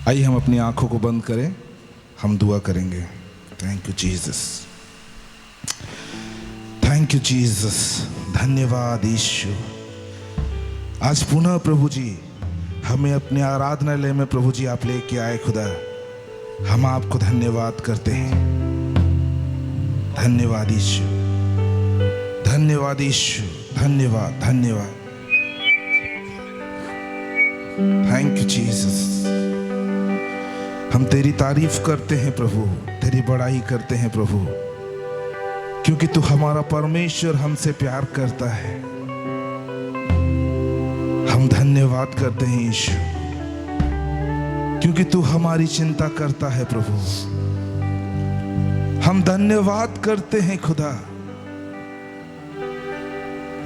आइए हम अपनी आंखों को बंद करें, हम दुआ करेंगे। Thank you Jesus, thank you Jesus, धन्यवाद यीशु। आज पुनः प्रभु जी हमें अपने आराधनालय में प्रभु जी आप लेके आए खुदा, हम आपको धन्यवाद करते हैं। धन्यवाद यीशु, धन्यवाद यीशु, धन्यवाद धन्यवाद। Thank you Jesus. हम तेरी तारीफ करते हैं प्रभु, तेरी बड़ाई करते हैं प्रभु, क्योंकि तू हमारा परमेश्वर हमसे प्यार करता है। हम धन्यवाद करते हैं यीशु, क्योंकि तू हमारी चिंता करता है प्रभु। हम धन्यवाद करते हैं खुदा,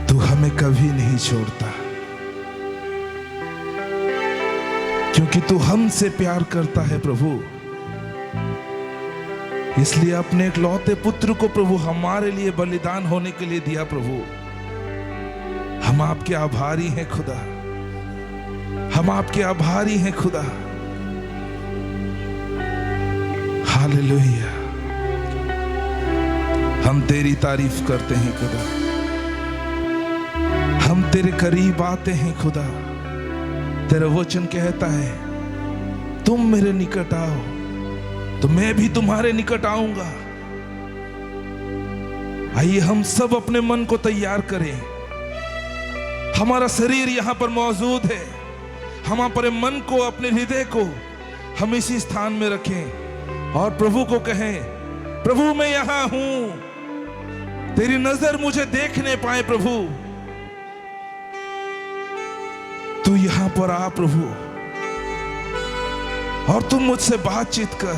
तू हमें कभी नहीं छोड़ता, क्योंकि तू हमसे प्यार करता है प्रभु। इसलिए अपने इकलौते पुत्र को प्रभु हमारे लिए बलिदान होने के लिए दिया प्रभु। हम आपके आभारी हैं खुदा, हम आपके आभारी हैं खुदा। हालेलुया, हम तेरी तारीफ करते हैं खुदा, हम तेरे करीब आते हैं खुदा। तेरा वचन कहता है तुम मेरे निकट आओ तो मैं भी तुम्हारे निकट आऊंगा। आइए हम सब अपने मन को तैयार करें। हमारा शरीर यहां पर मौजूद है, हम अपने मन को, अपने हृदय को हम इसी स्थान में रखें और प्रभु को कहें, प्रभु मैं यहां हूं, तेरी नजर मुझे देखने पाए प्रभु। तू यहां पर आ प्रभु और तुम मुझसे बातचीत कर।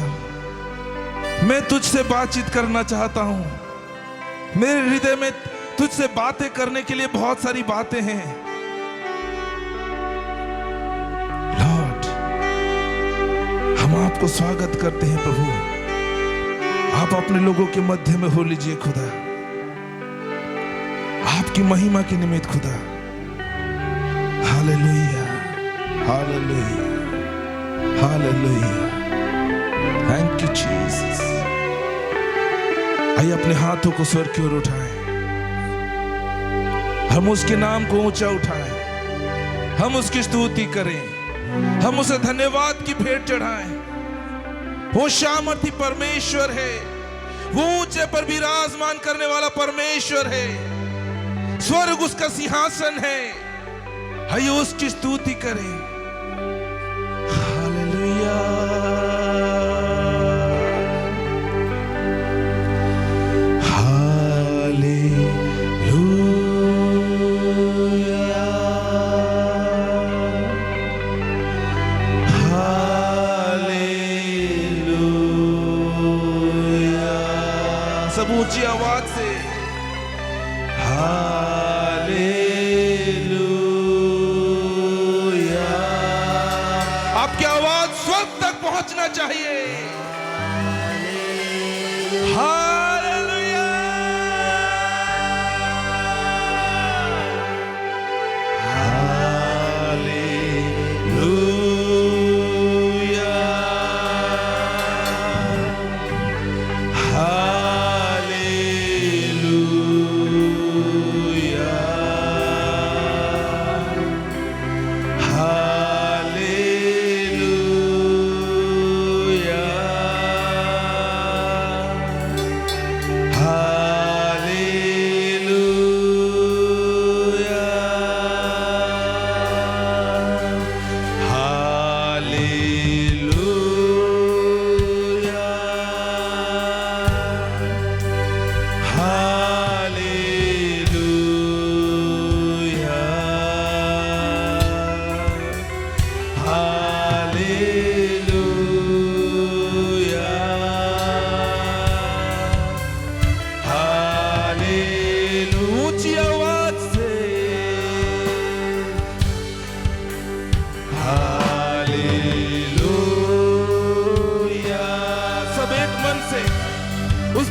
मैं तुझसे बातचीत करना चाहता हूं। मेरे हृदय में तुझसे बातें करने के लिए बहुत सारी बातें हैं लॉर्ड। हम आपको स्वागत करते हैं प्रभु। आप अपने लोगों के मध्य में हो लीजिए खुदा, आपकी महिमा के निमित्त खुदा। Hallelujah, hallelujah, hallelujah. Thank you Jesus. आइए अपने हाथों को स्वर की ओर उठाएं, हम उसके नाम को ऊंचा उठाएं, हम उसकी स्तुति करें, हम उसे धन्यवाद की भेंट चढ़ाएं। वो सामर्थी परमेश्वर है, वो ऊंचे पर विराजमान करने वाला परमेश्वर है। स्वर्ग उसका सिंहासन है। आइए उसकी स्तुति करें। Hallelujah, hallelujah, hallelujah. सब ऊंची आवाज से पहुंचना चाहिए। हालेलुया, हालेलुया,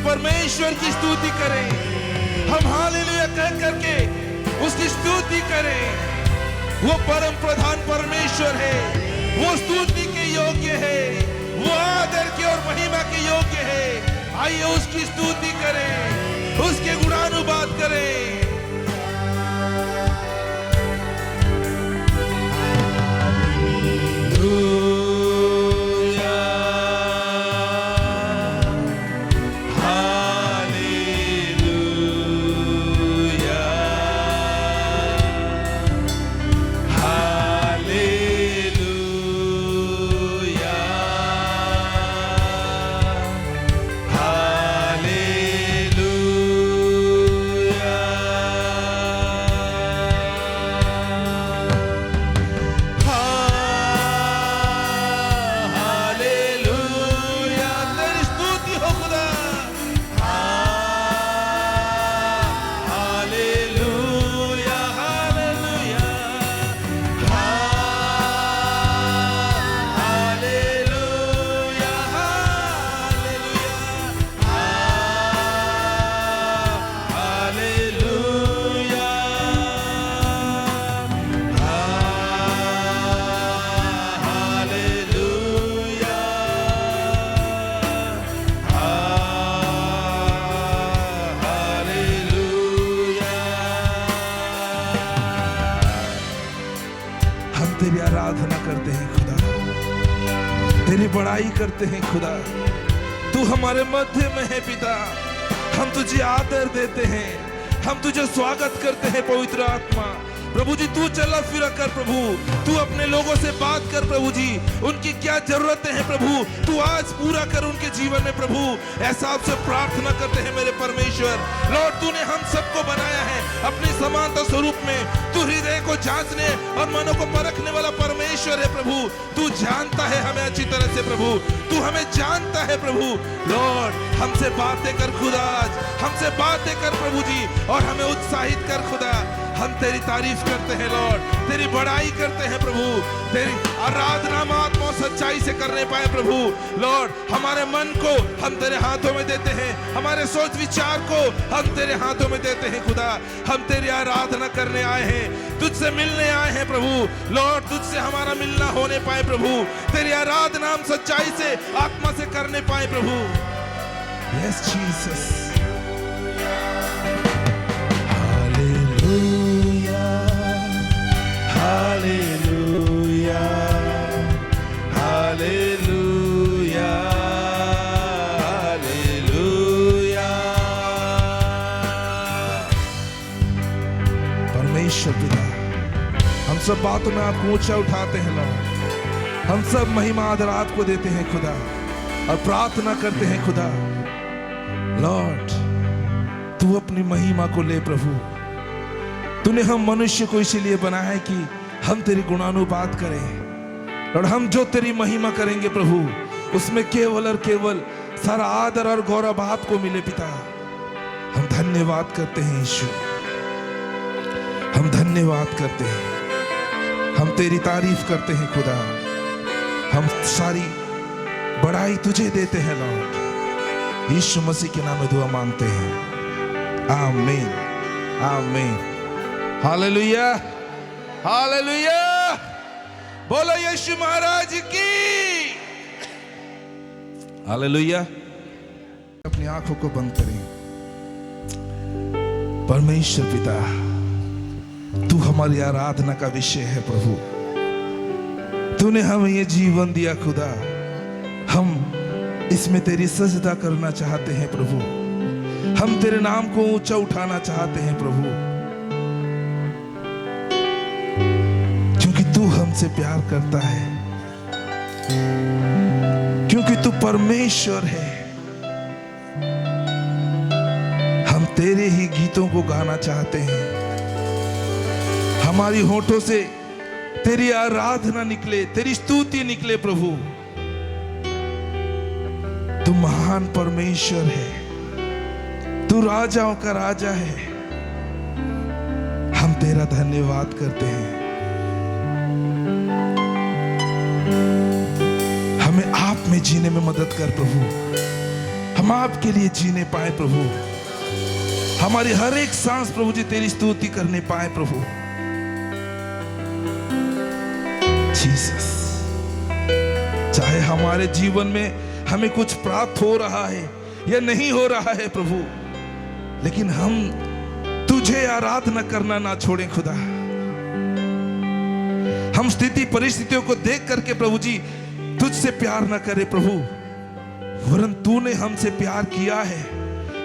परमेश्वर की स्तुति करें। हम हालेलुया कह करके उसकी स्तुति करें। वो परम प्रधान परमेश्वर है, वो स्तुति के योग्य है, वो आदर की और महिमा के योग्य है। आइए उसकी स्तुति करें, उसके गुणानुवाद करें। तेरी आराधना करते हैं खुदा, तेरी बड़ाई करते हैं खुदा। तू हमारे मध्य में है पिता, हम तुझे आदर देते हैं, हम तुझे स्वागत करते हैं पवित्र आत्मा। प्रभु जी तू चला फिरा कर प्रभु, तू अपने लोगों से बात कर प्रभु जी, उनकी क्या जरूरतें हैं प्रभु तू आज पूरा कर उनके जीवन में प्रभु। ऐसा आपसे प्रार्थना करते हैं मेरे परमेश्वर। लॉर्ड तूने हम सबको बनाया है अपनी समानता स्वरूप में, तू हृदय को जांचने और मनों को परखने वाला परमेश्वर है प्रभु। तू जानता है हमें अच्छी तरह से प्रभु, तू हमें जानता है प्रभु। लॉर्ड हमसे बातें कर खुदा, आज हमसे बातें कर प्रभु जी और हमें उत्साहित कर खुदा। हम तेरी तारीफ करते हैं लॉर्ड, तेरी बड़ाई करते हैं प्रभु, तेरी आराधना आत्मा सच्चाई से करने पाए प्रभु। लॉर्ड हमारे मन को हम तेरे हाथों में देते हैं, हमारे सोच विचार को हम तेरे हाथों में देते हैं खुदा। हम तेरी आराधना करने आए हैं, तुझसे मिलने आए हैं प्रभु। लॉर्ड तुझसे हमारा मिलना होने पाए प्रभु, तेरी आराधना हम सच्चाई से आत्मा से करने पाए प्रभु। Yes Jesus, hallelujah, hallelujah, hallelujah. परमेश्वर पिता हम सब बातों में आपको ऊंचा उठाते हैं लॉर्ड, हम सब महिमा आदर आपको देते हैं खुदा और प्रार्थना करते हैं खुदा। लॉर्ड तू अपनी महिमा को ले प्रभु। तूने हम मनुष्य को इसीलिए बनाया है कि हम तेरी गुणानुवाद करें और हम जो तेरी महिमा करेंगे प्रभु उसमें केवल और केवल सारा आदर और गौरव आपको मिले पिता। हम धन्यवाद करते हैं यीशु, हम धन्यवाद करते हैं, हम तेरी तारीफ करते हैं खुदा। हम सारी बड़ाई तुझे देते हैं लॉर्ड, यीशु मसीह के नाम में दुआ मांगते हैं, आमीन, आमीन। हालेलुया, हालेलुया, बोलो यीशु महाराज की हालेलुया। अपनी आंखों को बंद करें। परमेश्वर पिता तू हमारी आराधना का विषय है प्रभु। तूने हमें ये जीवन दिया खुदा, हम इसमें तेरी सजदा करना चाहते हैं प्रभु। हम तेरे नाम को ऊंचा उठाना चाहते हैं प्रभु, क्योंकि तू हमसे प्यार करता है, क्योंकि तू परमेश्वर है। हम तेरे ही गीतों को गाना चाहते हैं, हमारी होठों से तेरी आराधना निकले, तेरी स्तुति निकले प्रभु। तू महान परमेश्वर है, तू राजाओं का राजा है। हम तेरा धन्यवाद करते हैं। हमें आप में जीने में मदद कर प्रभु, हम आपके लिए जीने पाए प्रभु। हमारी हर एक सांस प्रभु जी तेरी स्तुति करने पाए प्रभु। जीसस, चाहे हमारे जीवन में हमें कुछ प्राप्त हो रहा है या नहीं हो रहा है प्रभु, लेकिन हम तुझे आराधना करना ना छोड़ें खुदा। हम स्थिति परिस्थितियों को देख करके प्रभु जी तुझसे प्यार ना करें प्रभु, वरन तूने हमसे प्यार किया है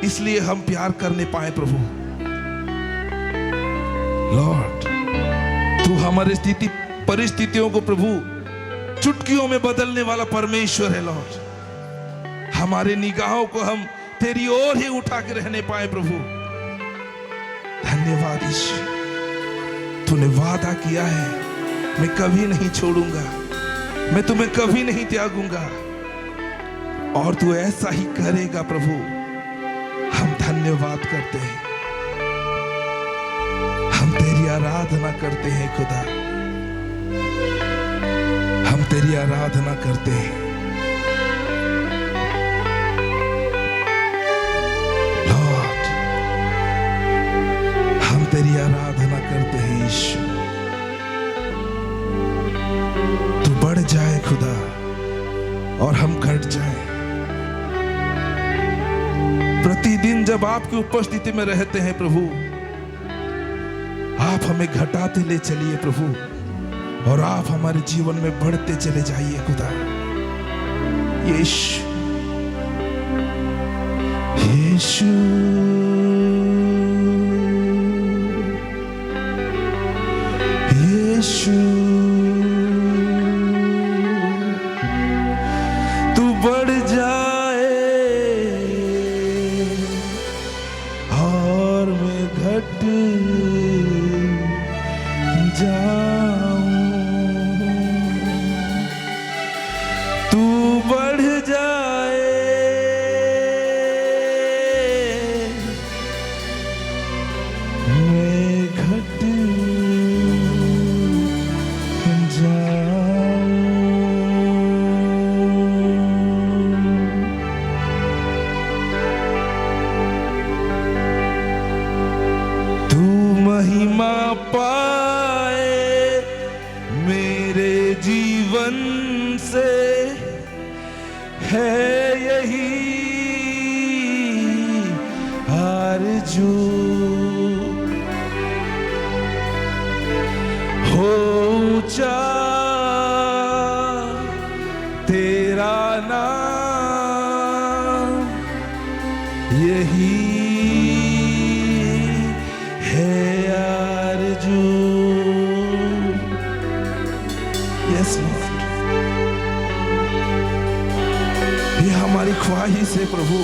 इसलिए हम प्यार करने पाए प्रभु। लॉर्ड, तू हमारी स्थिति परिस्थितियों को प्रभु चुटकियों में बदलने वाला परमेश्वर है। लॉर्ड, हमारे निगाहों को हम तेरी ओर ही उठा के रहने पाए प्रभु। धन्यवाद ईश्वर, तूने वादा किया है मैं कभी नहीं छोड़ूंगा, मैं तुम्हें कभी नहीं त्यागूंगा, और तू ऐसा ही करेगा प्रभु। हम धन्यवाद करते हैं, हम तेरी आराधना करते हैं खुदा, हम तेरी आराधना करते हैं। लॉर्ड, हम तेरी आराधना करते हैं ईश्वर। तू बढ़ जाए खुदा और हम घट जाए। प्रतिदिन जब आपकी उपस्थिति में रहते हैं प्रभु, आप हमें घटाते ले चलिए प्रभु, और आप हमारे जीवन में बढ़ते चले जाइए खुदा। यीशु यीशु यीशु, तू बढ़ जाए और मैं घट जाऊं। तू बढ़ जाए मैं घट जाऊं। तू महिमा पाए मेरे जीवन से, है यही आरज़ू। हो ऊंचा तेरा नाम, यही है आरज़ू। यस लॉर्ड, ये हमारी ख्वाहिश है प्रभु।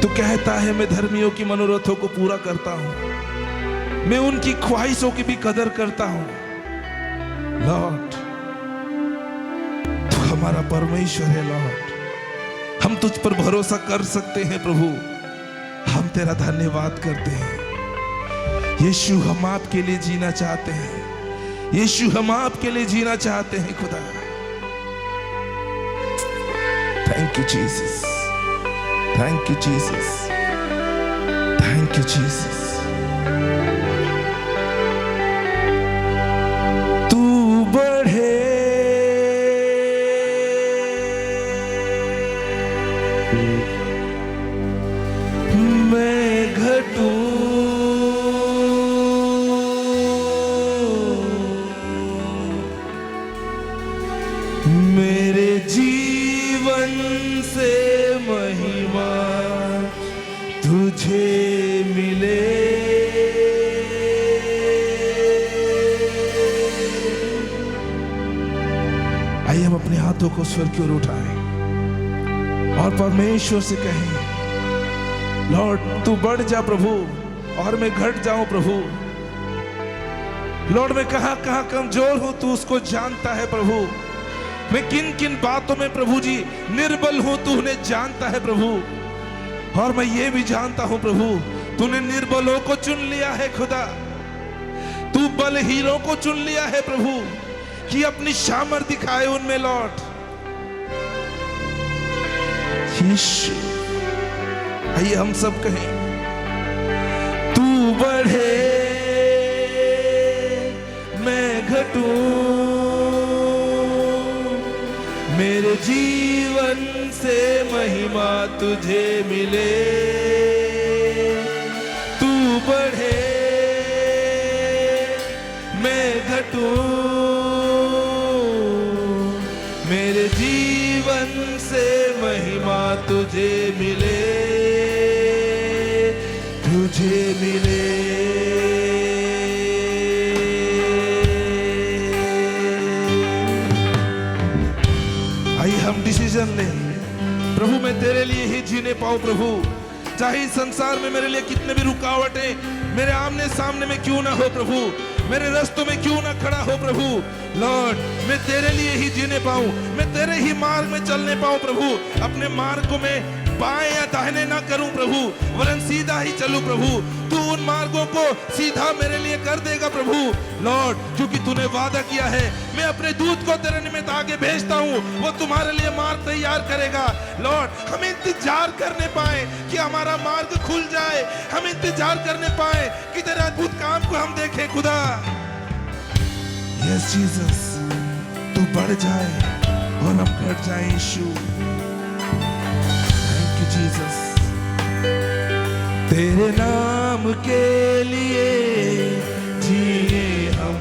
तू कहता है मैं धर्मियों की मनोरथों को पूरा करता हूं, मैं उनकी ख्वाहिशों की भी कदर करता हूं। लॉर्ड, तू हमारा परमेश्वर है। लॉर्ड, हम तुझ पर भरोसा कर सकते हैं प्रभु। हम तेरा धन्यवाद करते हैं यीशु। हम आपके लिए जीना चाहते हैं यीशु, हम आपके लिए जीना चाहते हैं खुदा। Thank you Jesus, thank you Jesus, thank you Jesus. तू बढ़े मैं घटूं, मेरे जीवन से महिमा तुझे मिले। आइए हम अपने हाथों को स्वर की ओर उठाएं और परमेश्वर से कहें, लॉर्ड तू बढ़ जा प्रभु और मैं घट जाऊं प्रभु। लॉर्ड, मैं कहां कहां कमजोर हूं तू उसको जानता है प्रभु। मैं किन किन बातों में प्रभु जी निर्बल हूं तू उन्हें जानता है प्रभु। और मैं ये भी जानता हूं प्रभु, तूने निर्बलों को चुन लिया है खुदा। तू बलहीनों को चुन लिया है प्रभु कि अपनी सामर्थ दिखाए उनमें। लॉर्ड, आइए हम सब कहें, तू बढ़े मैं घटूं, से महिमा तुझे मिले, तू बढ़े मैं घटूं, मेरे जीवन से महिमा तुझे मिले, तुझे मिले। आइए हम डिसीजन लें, प्रभु मैं तेरे लिए ही जीने पाऊं प्रभु, चाहे इस संसार में मेरे लिए कितने भी रुकावटें मेरे आमने सामने में क्यों ना हो प्रभु, मेरे रास्तों में क्यों ना खड़ा हो प्रभु, लॉर्ड मैं तेरे लिए ही जीने पाऊं, मैं तेरे ही मार्ग में चलने पाऊं प्रभु, अपने मार्ग को मैं बाएं या दाहिने ना करूं प्रभु, वरन सीधा ही चलूं प्रभु, तू उन मार्गों को सीधा मेरे लिए कर देगा प्रभु, लॉर्ड क्योंकि तूने वादा किया है, मैं अपने दूत को तेरे निमित्त आगे भेजता हूं, वो तुम्हारे लिए मार्ग तैयार करेगा। लॉर्ड हम इंतजार करने पाए कि हमारा मार्ग खुल जाए, हम इंतजार करने पाए कि तेरे अद्भुत काम को हम देखें खुदा। यस जीसस, तू बढ़ जाए और हम घट जाए यीशु। Thank you Jesus. तेरे नाम के लिए जिए हम,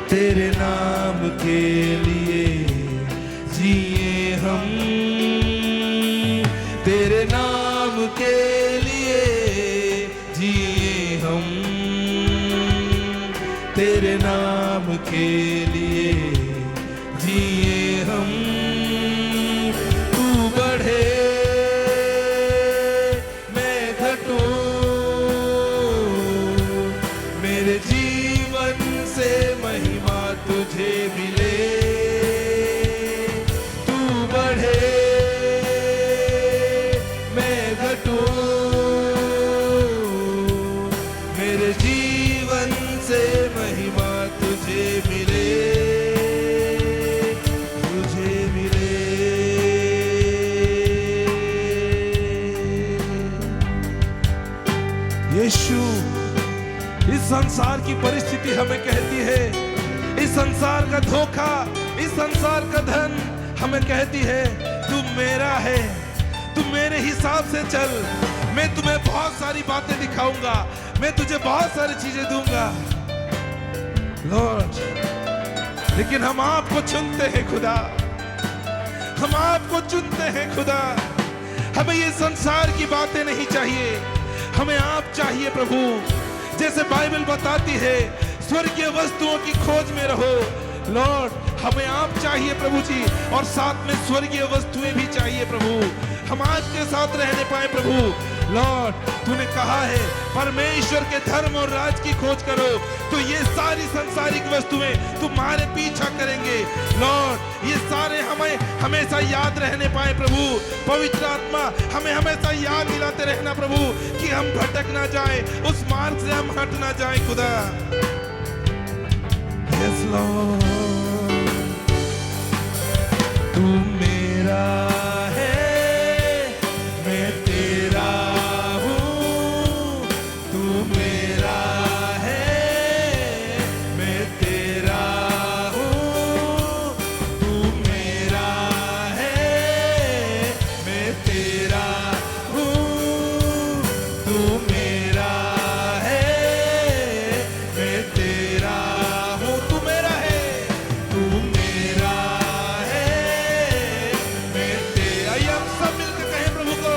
तेरे नाम के लिए जिए हम, तेरे नाम के लिए जिए हम, तेरे नाम के लिए जिए हम, तू बढ़े मैं घटूं, मेरे जीवन से महिमा तुझे मिले, तू बढ़े मैं घटूं, मेरे जीवन से महिमा तुझे मिले, तुझे मिले। यीशु, इस संसार की परिस्थिति हमें कहती है, इस संसार का धोखा, इस संसार का धन हमें कहती है तू मेरा है, तू मेरे हिसाब से चल, मैं तुम्हें बहुत सारी बातें दिखाऊंगा, मैं तुझे बहुत सारी चीजें दूंगा लॉर्ड, लेकिन हम आपको चुनते हैं खुदा, हम आपको चुनते हैं खुदा। हमें ये संसार की बातें नहीं चाहिए, हमें आप चाहिए प्रभु। जैसे बाइबल बताती है स्वर्गीय वस्तुओं की खोज में रहो लॉर्ड, हमें आप चाहिए प्रभु जी, और साथ में स्वर्गीय वस्तुएं भी चाहिए प्रभु, हम आपके साथ रहने पाए प्रभु। लॉर्ड तूने कहा है परमेश्वर के धर्म और राज की खोज करो तो ये सारी संसारिक वस्तुएं तुम्हारे पीछा करेंगे लॉर्ड, ये सारे हमें हमेशा याद रहने पाए प्रभु। पवित्र आत्मा हमें हमेशा याद दिलाते रहना प्रभु कि हम भटक ना जाए, उस मार्ग से हम हट ना जाए खुदा। यस लॉर्ड, तू मेरा है मैं तेरा हूँ, तू मेरा है मैं तेरा हूँ, तू मेरा है मैं तेरा हूँ, तू मेरा है मैं तेरा हूँ, तू मेरा है, तू मेरा है मैं तेरा। आइए हम सब मिलकर कहें प्रभु को,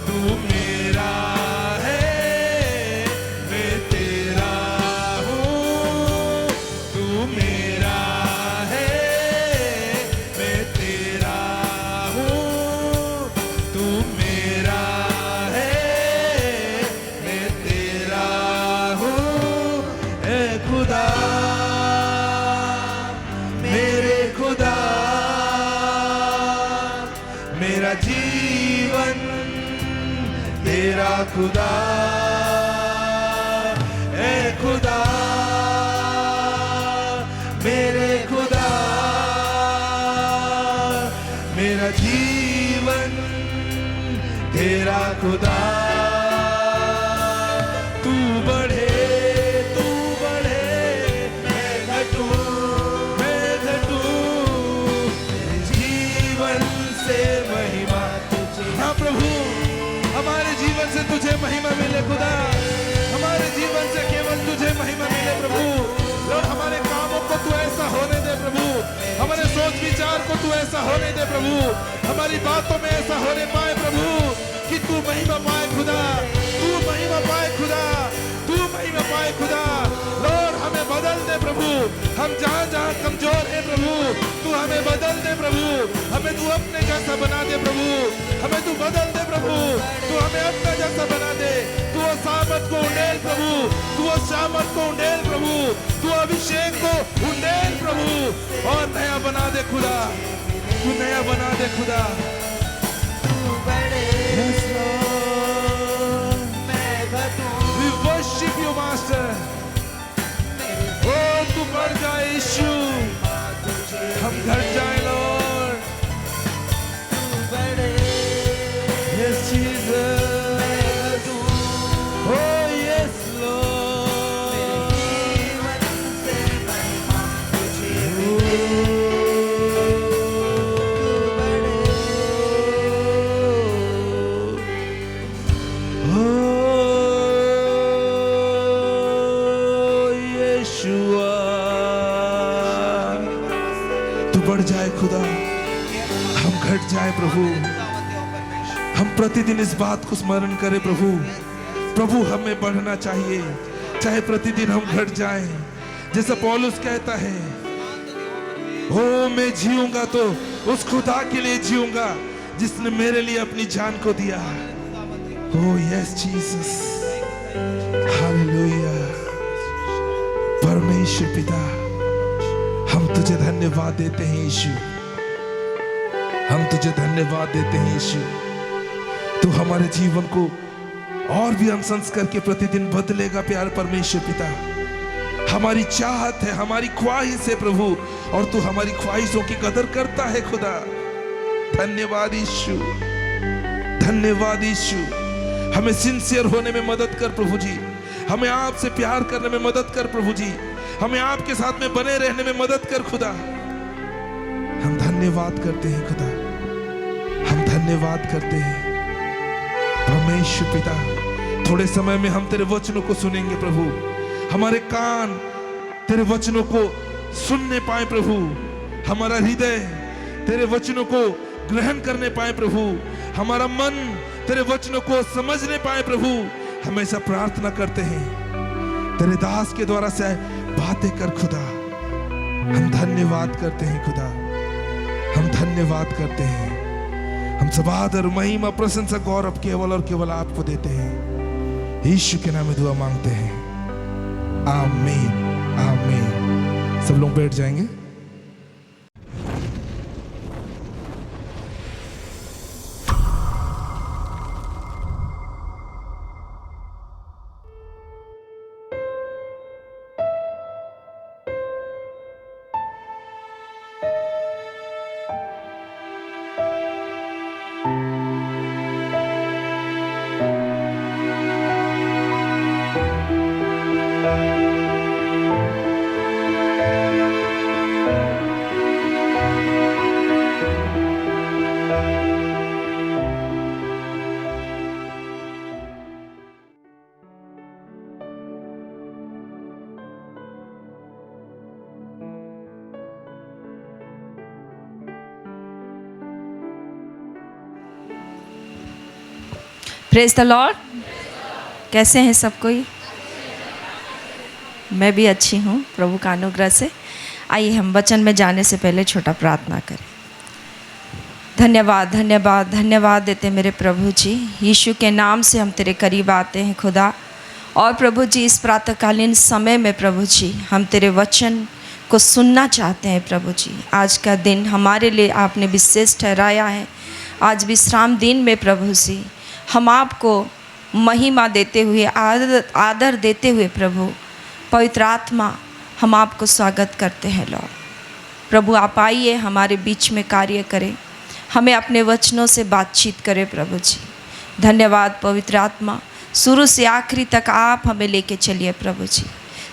तू मेरा है मैं तेरा हूँ, तू मेरा है मैं तेरा हूँ, तू मेरा है मैं तेरा हूँ। ऐ खुदा मेरे खुदा, मेरा जीवन तेरा खुदा, ऐ खुदा मेरे खुदा, मेरा जीवन तेरा खुदा। तू बढ़े मैं घटूं, मेरे जीवन तू ऐसा होने दे प्रभु, हमारी बातों में ऐसा होने पाए प्रभु कि तू महिमा पाए खुदा, तू महिमा पाए खुदा, तू महिमा पाए खुदा। लॉर्ड हमें बदल दे प्रभु, हम जहाँ जहाँ कमजोर है प्रभु तू हमें बदल दे प्रभु, हमें तू अपने जैसा बना दे प्रभु, हमें तू बदल दे प्रभु, तू हमें अपना जैसा बना दे। तू वो सामर्थ को उंडेल प्रभु, तू वो सामर्थ को उंडेल प्रभु, तू अभिषेक को उंडेल प्रभु और नया बना दे खुदा, तू नया बना दे खुदा। Yes, Lord. We worship you, Master. Oh, तू बढ़ जाए यीशु, हम घट जाए Lord. Yes, Jesus. Oh, yes, Lord. बढ़ जाए खुदा, हम घट जाए प्रभु। हम प्रतिदिन इस बात को स्मरण करें प्रभु, प्रभु हमें बढ़ना चाहिए, चाहे प्रतिदिन हम घट जाएं। जैसा पौलुस कहता है, ओ मैं जीऊंगा तो उस खुदा के लिए जीऊंगा जिसने मेरे लिए अपनी जान को दिया। ओ यस जीसस, हालेलुया। परमेश्वर पिता, हम तुझे धन्यवाद देते हैं यीशु, हम तुझे धन्यवाद देते हैं यीशु। तू हमारे जीवन को और भी हम संस्कार के प्रतिदिन बदलेगा प्यारे परमेश्वर पिता। हमारी चाहत है, हमारी ख्वाहिश है प्रभु, और तू हमारी ख्वाहिशों की कदर करता है खुदा। धन्यवाद यीशु, धन्यवाद यीशु। हमें सिंसियर होने में मदद कर प्रभु जी, हमें आपसे प्यार करने में मदद कर प्रभु जी, हमें आपके साथ में बने रहने में मदद कर खुदा। हम धन्यवाद करते हैं खुदा, हम धन्यवाद करते हैं परमेश्वर पिता। थोड़े समय में हम तेरे वचनों को सुनेंगे प्रभु, हमारे कान तेरे वचनों को सुनने पाए प्रभु, हमारा हृदय तेरे वचनों को ग्रहण करने पाए प्रभु, हमारा मन तेरे वचनों को समझने पाए प्रभु। हम ऐसा प्रार्थना करते हैं, तेरे दास के द्वारा से बातें कर खुदा। हम धन्यवाद करते हैं खुदा, हम धन्यवाद करते हैं। हम सब आदर महिमा प्रशंसा गौरव केवल और केवल आपको देते हैं। यीशु के नाम में दुआ मांगते हैं, आमीन आमीन। सब लोग बैठ जाएंगे। Praise the Lord. कैसे हैं सब कोई? मैं भी अच्छी हूँ प्रभु का अनुग्रह से। आइए हम वचन में जाने से पहले छोटा प्रार्थना करें। धन्यवाद धन्यवाद धन्यवाद देते मेरे प्रभु जी, यीशु के नाम से हम तेरे करीब आते हैं खुदा। और प्रभु जी इस प्रातःकालीन समय में प्रभु जी हम तेरे वचन को सुनना चाहते हैं प्रभु जी। आज का दिन हमारे लिए आपने विशेष ठहराया है। आज विश्राम दिन में प्रभु जी हम आपको महिमा देते हुए आदर देते हुए प्रभु पवित्र आत्मा हम आपको स्वागत करते हैं लॉर्ड। प्रभु आप आइए हमारे बीच में कार्य करें, हमें अपने वचनों से बातचीत करें प्रभु जी। धन्यवाद पवित्र आत्मा, शुरू से आखिरी तक आप हमें लेके चलिए प्रभु जी।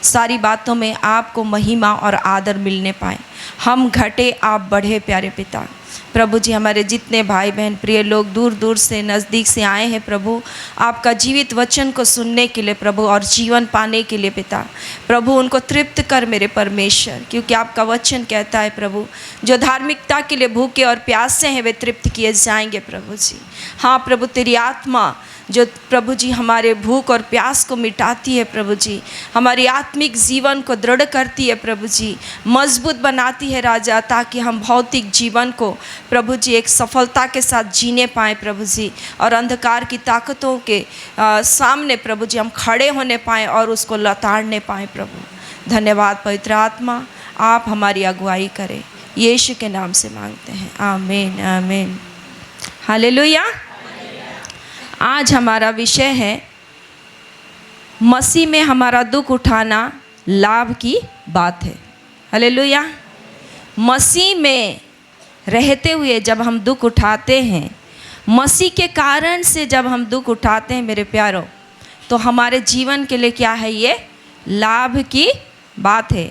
सारी बातों में आपको महिमा और आदर मिलने पाए। हम घटे आप बढ़े प्यारे पिता। प्रभु जी हमारे जितने भाई बहन प्रिय लोग दूर दूर से नज़दीक से आए हैं प्रभु, आपका जीवित वचन को सुनने के लिए प्रभु और जीवन पाने के लिए पिता, प्रभु उनको तृप्त कर मेरे परमेश्वर, क्योंकि आपका वचन कहता है प्रभु जो धार्मिकता के लिए भूखे और प्यासे हैं वे तृप्त किए जाएंगे प्रभु जी। हाँ प्रभु, तेरी आत्मा जो प्रभु जी हमारे भूख और प्यास को मिटाती है प्रभु जी, हमारी आत्मिक जीवन को दृढ़ करती है प्रभु जी, मजबूत बनाती है राजा, ताकि हम भौतिक जीवन को प्रभु जी एक सफलता के साथ जीने पाएँ प्रभु जी, और अंधकार की ताकतों के सामने प्रभु जी हम खड़े होने पाएँ और उसको लताड़ने पाएँ प्रभु। धन्यवाद पवित्र आत्मा, आप हमारी अगुवाई करें, यीशु के नाम से मांगते हैं, आमीन आमीन हालेलुया। आज हमारा विषय है मसीह में हमारा दुख उठाना लाभ की बात है। हालेलुया। मसीह में रहते हुए जब हम दुख उठाते हैं, मसीह के कारण से जब हम दुख उठाते हैं मेरे प्यारों, तो हमारे जीवन के लिए क्या है, ये लाभ की बात है।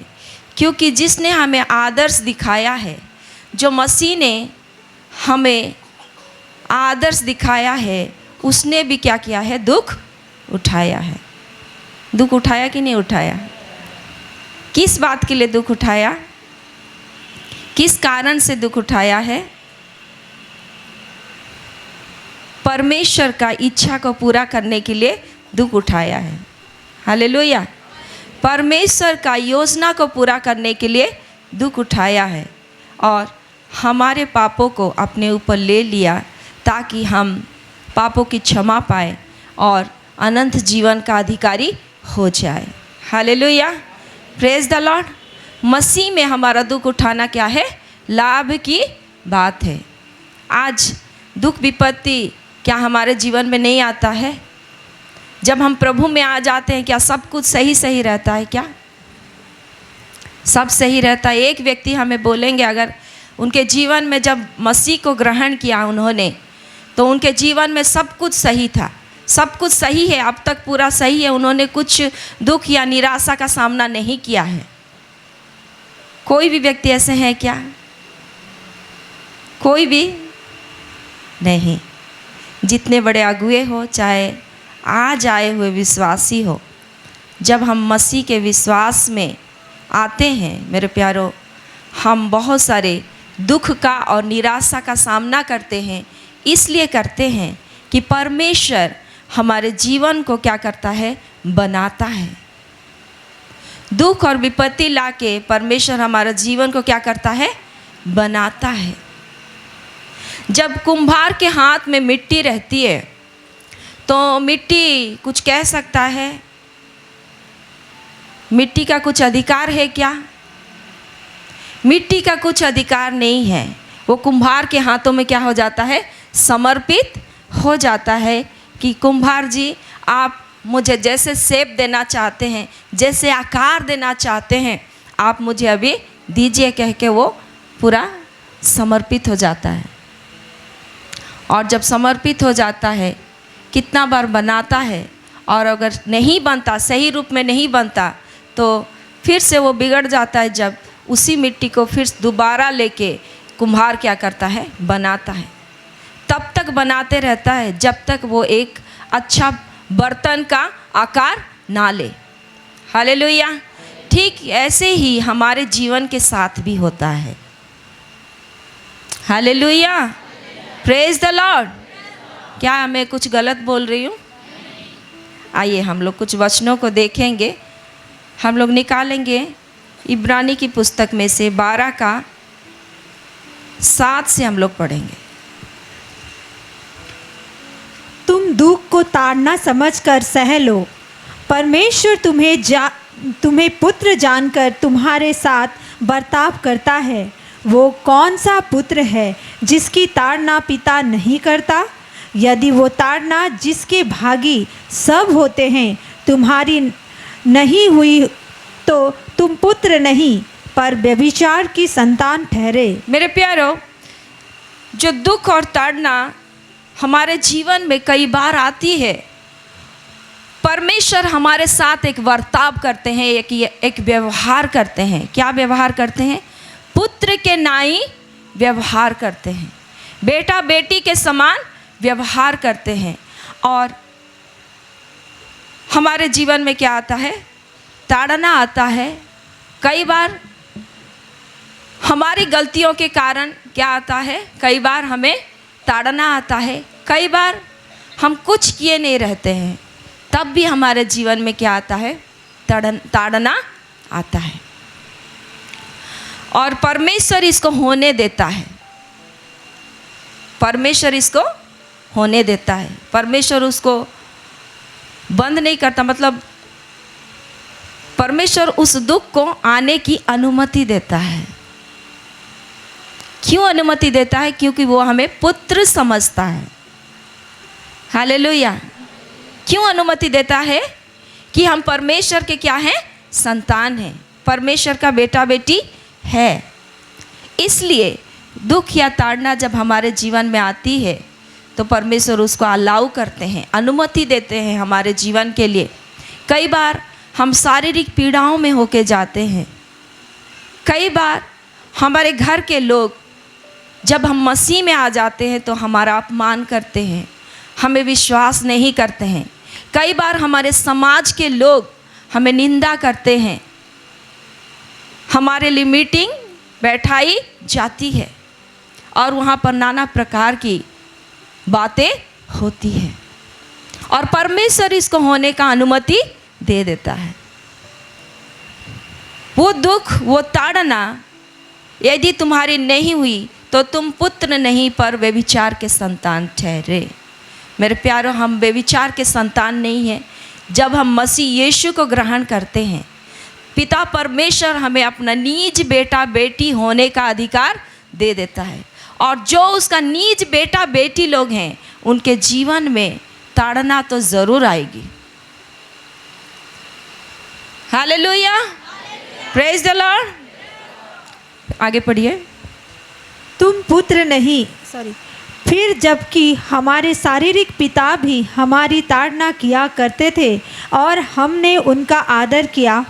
क्योंकि जिसने हमें आदर्श दिखाया है, जो मसीह ने हमें आदर्श दिखाया है, उसने भी क्या किया है, दुख उठाया है। दुख उठाया कि नहीं उठाया? किस बात के लिए दुख उठाया, किस कारण से दुख उठाया है? परमेश्वर का इच्छा को पूरा करने के लिए दुख उठाया है। हालेलुया। परमेश्वर का योजना को पूरा करने के लिए दुख उठाया है और हमारे पापों को अपने ऊपर ले लिया, ताकि हम पापों की क्षमा पाए और अनंत जीवन का अधिकारी हो जाए। Hallelujah, praise the Lord. मसीह में हमारा दुख उठाना क्या है, लाभ की बात है। आज दुख विपत्ति क्या हमारे जीवन में नहीं आता है? जब हम प्रभु में आ जाते हैं क्या सब कुछ सही सही रहता है? क्या सब सही रहता है? एक व्यक्ति हमें बोलेंगे, अगर उनके जीवन में जब मसीह को ग्रहण किया उन्होंने, तो उनके जीवन में सब कुछ सही था, सब कुछ सही है, अब तक पूरा सही है, उन्होंने कुछ दुख या निराशा का सामना नहीं किया है। कोई भी व्यक्ति ऐसे हैं क्या? कोई भी नहीं। जितने बड़े अगुए हो, चाहे आज आए हुए विश्वासी हो, जब हम मसीह के विश्वास में आते हैं मेरे प्यारों, हम बहुत सारे दुख का और निराशा का सामना करते हैं। इसलिए करते हैं कि परमेश्वर हमारे जीवन को क्या करता है, बनाता है। दुख और विपत्ति लाके परमेश्वर हमारे जीवन को क्या करता है, बनाता है। जब कुम्हार के हाथ में मिट्टी रहती है तो मिट्टी कुछ कह सकता है? मिट्टी का कुछ अधिकार है क्या? मिट्टी का कुछ अधिकार नहीं है। वो कुम्हार के हाथों में क्या हो जाता है, समर्पित हो जाता है कि कुम्हार जी आप मुझे जैसे शेप देना चाहते हैं, जैसे आकार देना चाहते हैं, आप मुझे अभी दीजिए, कह के वो पूरा समर्पित हो जाता है। और जब समर्पित हो जाता है, कितना बार बनाता है, और अगर नहीं बनता, सही रूप में नहीं बनता, तो फिर से वो बिगड़ जाता है। जब उसी मिट्टी को फिर दोबारा लेके कुम्हार क्या करता है, बनाता है। तब तक बनाते रहता है जब तक वो एक अच्छा बर्तन का आकार ना ले। हालेलुया। ठीक ऐसे ही हमारे जीवन के साथ भी होता है। Hallelujah, praise the Lord. क्या मैं कुछ गलत बोल रही हूँ? आइए हम लोग कुछ वचनों को देखेंगे। हम लोग निकालेंगे इब्रानी की पुस्तक में से 12 का 7 से हम लोग पढ़ेंगे। तुम दुख को ताड़ना समझकर सह लो। परमेश्वर तुम्हें पुत्र जानकर तुम्हारे साथ बर्ताव करता है। वो कौन सा पुत्र है जिसकी ताड़ना पिता नहीं करता? यदि वो ताड़ना जिसके भागी सब होते हैं तुम्हारी नहीं हुई, तो तुम पुत्र नहीं पर व्यभिचार की संतान ठहरे। मेरे प्यारों, जो दुख और ताड़ना हमारे जीवन में कई बार आती है, परमेश्वर हमारे साथ एक बर्ताव करते हैं, एक व्यवहार करते हैं। क्या व्यवहार करते हैं? पुत्र के नाई व्यवहार करते हैं, बेटा बेटी के समान व्यवहार करते हैं। और हमारे जीवन में क्या आता है? ताड़ना आता है। कई बार हमारी गलतियों के कारण क्या आता है? कई बार हमें ताड़ना आता है। कई बार हम कुछ किए नहीं रहते हैं, तब भी हमारे जीवन में क्या आता है? ताड़ना आता है। और परमेश्वर इसको होने देता है। परमेश्वर इसको होने देता है। परमेश्वर उसको बंद नहीं करता, मतलब परमेश्वर उस दुख को आने की अनुमति देता है। क्यों अनुमति देता है? क्योंकि वो हमें पुत्र समझता है। हालेलुया। क्यों अनुमति देता है? कि हम परमेश्वर के क्या हैं? संतान हैं, परमेश्वर का बेटा बेटी है। इसलिए दुख या ताड़ना जब हमारे जीवन में आती है तो परमेश्वर उसको अलाउ करते हैं, अनुमति देते हैं हमारे जीवन के लिए। कई बार हम शारीरिक पीड़ाओं में होके जाते हैं। कई बार हमारे घर के लोग जब हम मसीह में आ जाते हैं तो हमारा अपमान करते हैं, हमें विश्वास नहीं करते हैं। कई बार हमारे समाज के लोग हमें निंदा करते हैं, हमारे लिए मीटिंग बैठाई जाती है और वहाँ पर नाना प्रकार की बातें होती हैं और परमेश्वर इसको होने का अनुमति दे देता है। वो दुख, वो ताड़ना यदि तुम्हारी नहीं हुई तो तुम पुत्र नहीं पर व्यभिचार के संतान ठहरे। मेरे प्यारों, हम व्यभिचार के संतान नहीं हैं। जब हम मसीह यीशु को ग्रहण करते हैं, पिता परमेश्वर हमें अपना निज बेटा बेटी होने का अधिकार दे देता है। और जो उसका निज बेटा बेटी लोग हैं, उनके जीवन में ताड़ना तो ज़रूर आएगी। Hallelujah, praise the Lord. आगे पढ़िए। तुम पुत्र नहीं, फिर जबकि हमारे शारीरिक पिता भी हमारी ताड़ना किया करते थे और हमने उनका आदर किया,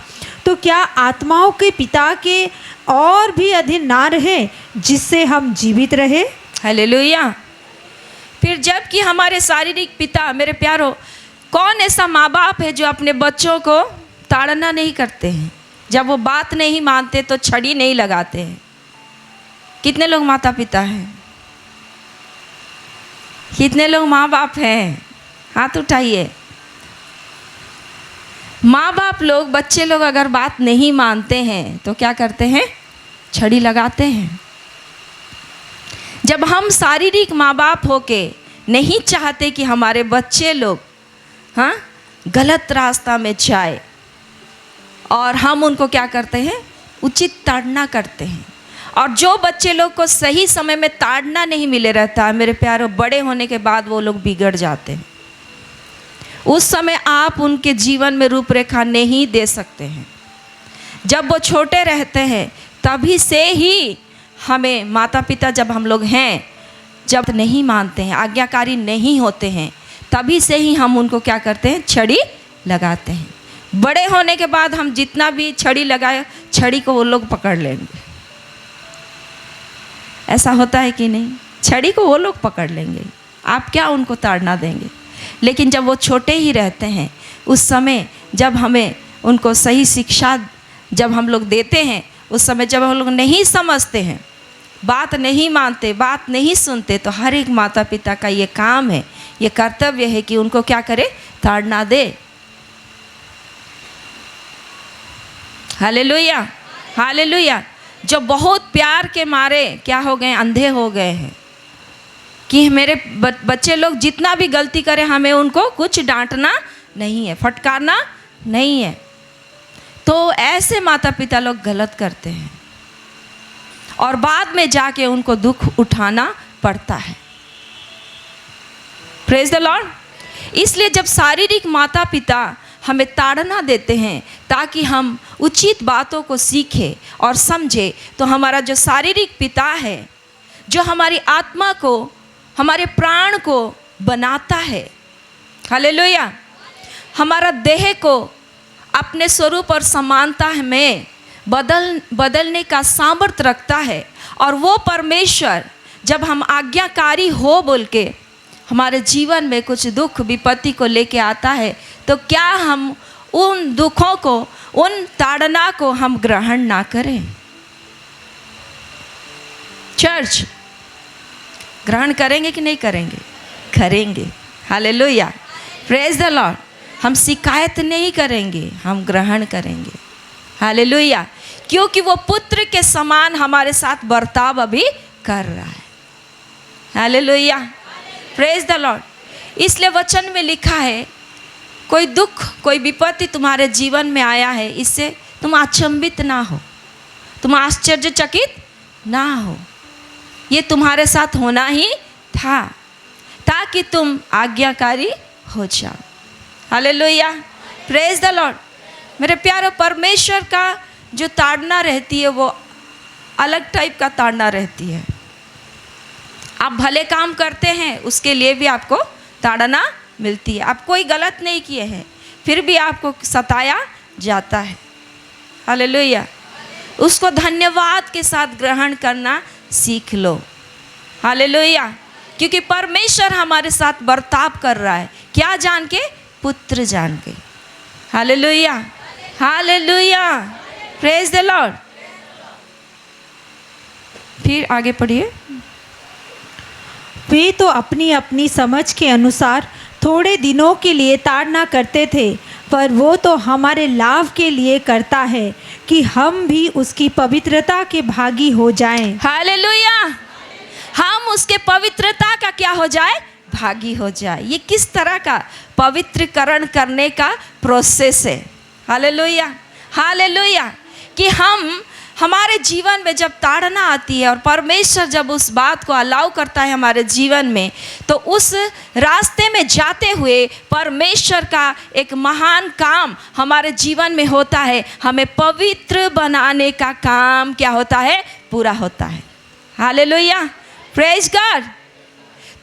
तो क्या आत्माओं के पिता के और भी अधीन ना रहे जिससे हम जीवित रहे? हालेलुया। फिर जबकि हमारे शारीरिक पिता, मेरे प्यारो, कौन ऐसा माँ बाप है जो अपने बच्चों को ताड़ना नहीं करते हैं? जब वो बात नहीं मानते तो छड़ी नहीं लगाते हैं। कितने लोग माता पिता हैं? कितने लोग माँ बाप हैं? हाथ उठाइए। माँ बाप लोग, बच्चे लोग अगर बात नहीं मानते हैं तो क्या करते हैं? छड़ी लगाते हैं। जब हम शारीरिक माँ बाप होके नहीं चाहते कि हमारे बच्चे लोग गलत रास्ता में जाए, और हम उनको क्या करते हैं? उचित ताड़ना करते हैं। और जो बच्चे लोग को सही समय में ताड़ना नहीं मिले रहता है, मेरे प्यारों, बड़े होने के बाद वो लोग बिगड़ जाते हैं। उस समय आप उनके जीवन में रूपरेखा नहीं दे सकते हैं। जब वो छोटे रहते हैं तभी से ही हमें माता पिता, जब हम लोग हैं, जब नहीं मानते हैं, आज्ञाकारी नहीं होते हैं, तभी से ही हम उनको क्या करते हैं? छड़ी लगाते हैं। बड़े होने के बाद हम जितना भी छड़ी लगाए, छड़ी को वो लोग पकड़ लेंगे। ऐसा होता है कि नहीं? छड़ी को वो लोग पकड़ लेंगे, आप क्या उनको ताड़ना देंगे? लेकिन जब वो छोटे ही रहते हैं, उस समय जब हमें उनको सही शिक्षा जब हम लोग देते हैं, उस समय जब हम लोग नहीं समझते हैं, बात नहीं मानते, बात नहीं सुनते, तो हर एक माता पिता का ये काम है, ये कर्तव्य है कि उनको क्या करे? ताड़ना दे। Hallelujah, hallelujah. जो बहुत प्यार के मारे क्या हो गए? अंधे हो गए हैं कि मेरे बच्चे लोग जितना भी गलती करें, हमें उनको कुछ डांटना नहीं है, फटकारना नहीं है। तो ऐसे माता पिता लोग गलत करते हैं और बाद में जाके उनको दुख उठाना पड़ता है। Praise the Lord. इसलिए जब शारीरिक माता पिता हमें ताड़ना देते हैं ताकि हम उचित बातों को सीखें और समझें, तो हमारा जो शारीरिक पिता है, जो हमारी आत्मा को, हमारे प्राण को बनाता है, हालेलुया, हमारा देह को अपने स्वरूप और समानता में बदलने का सामर्थ्य रखता है। और वो परमेश्वर जब हम आज्ञाकारी हो बोल के हमारे जीवन में कुछ दुख विपत्ति को लेके आता है, तो क्या हम उन दुखों को, उन ताड़ना को हम ग्रहण ना करें? चर्च ग्रहण करेंगे कि नहीं करेंगे? करेंगे। Hallelujah, praise the Lord. हम शिकायत नहीं करेंगे, हम ग्रहण करेंगे। हालेलुया, क्योंकि वो पुत्र के समान हमारे साथ बर्ताव अभी कर रहा है। Hallelujah, praise the Lord. इसलिए वचन में लिखा है, कोई दुख, कोई विपत्ति तुम्हारे जीवन में आया है, इससे तुम अचंभित ना हो, तुम आश्चर्यचकित ना हो। ये तुम्हारे साथ होना ही था ताकि तुम आज्ञाकारी हो जाओ। Hallelujah, praise the Lord. मेरे प्यारे, परमेश्वर का जो ताड़ना रहती है वो अलग टाइप का ताड़ना रहती है। आप भले काम करते हैं उसके लिए भी आपको ताड़ना मिलती है। आप कोई गलत नहीं किए हैं फिर भी आपको सताया जाता है। हालेलुया, उसको धन्यवाद के साथ ग्रहण करना सीख लो। हालेलुया, क्योंकि परमेश्वर हमारे साथ बर्ताव कर रहा है, क्या जान के? पुत्र जान के। Hallelujah, hallelujah, praise the Lord. फिर आगे पढ़िए। वे तो अपनी अपनी समझ के अनुसार थोड़े दिनों के लिए ताड़ना करते थे, पर वो तो हमारे लाभ के लिए करता है कि हम भी उसकी पवित्रता के भागी हो जाएं। हालेलुया, हम उसके पवित्रता का क्या हो जाए? भागी हो जाए। ये किस तरह का पवित्रकरण करने का प्रोसेस है? हालेलुया, हालेलुया, कि हमारे जीवन में जब ताड़ना आती है और परमेश्वर जब उस बात को अलाउ करता है हमारे जीवन में, तो उस रास्ते में जाते हुए परमेश्वर का एक महान काम हमारे जीवन में होता है। हमें पवित्र बनाने का काम क्या होता है? पूरा होता है। Hallelujah, praise God.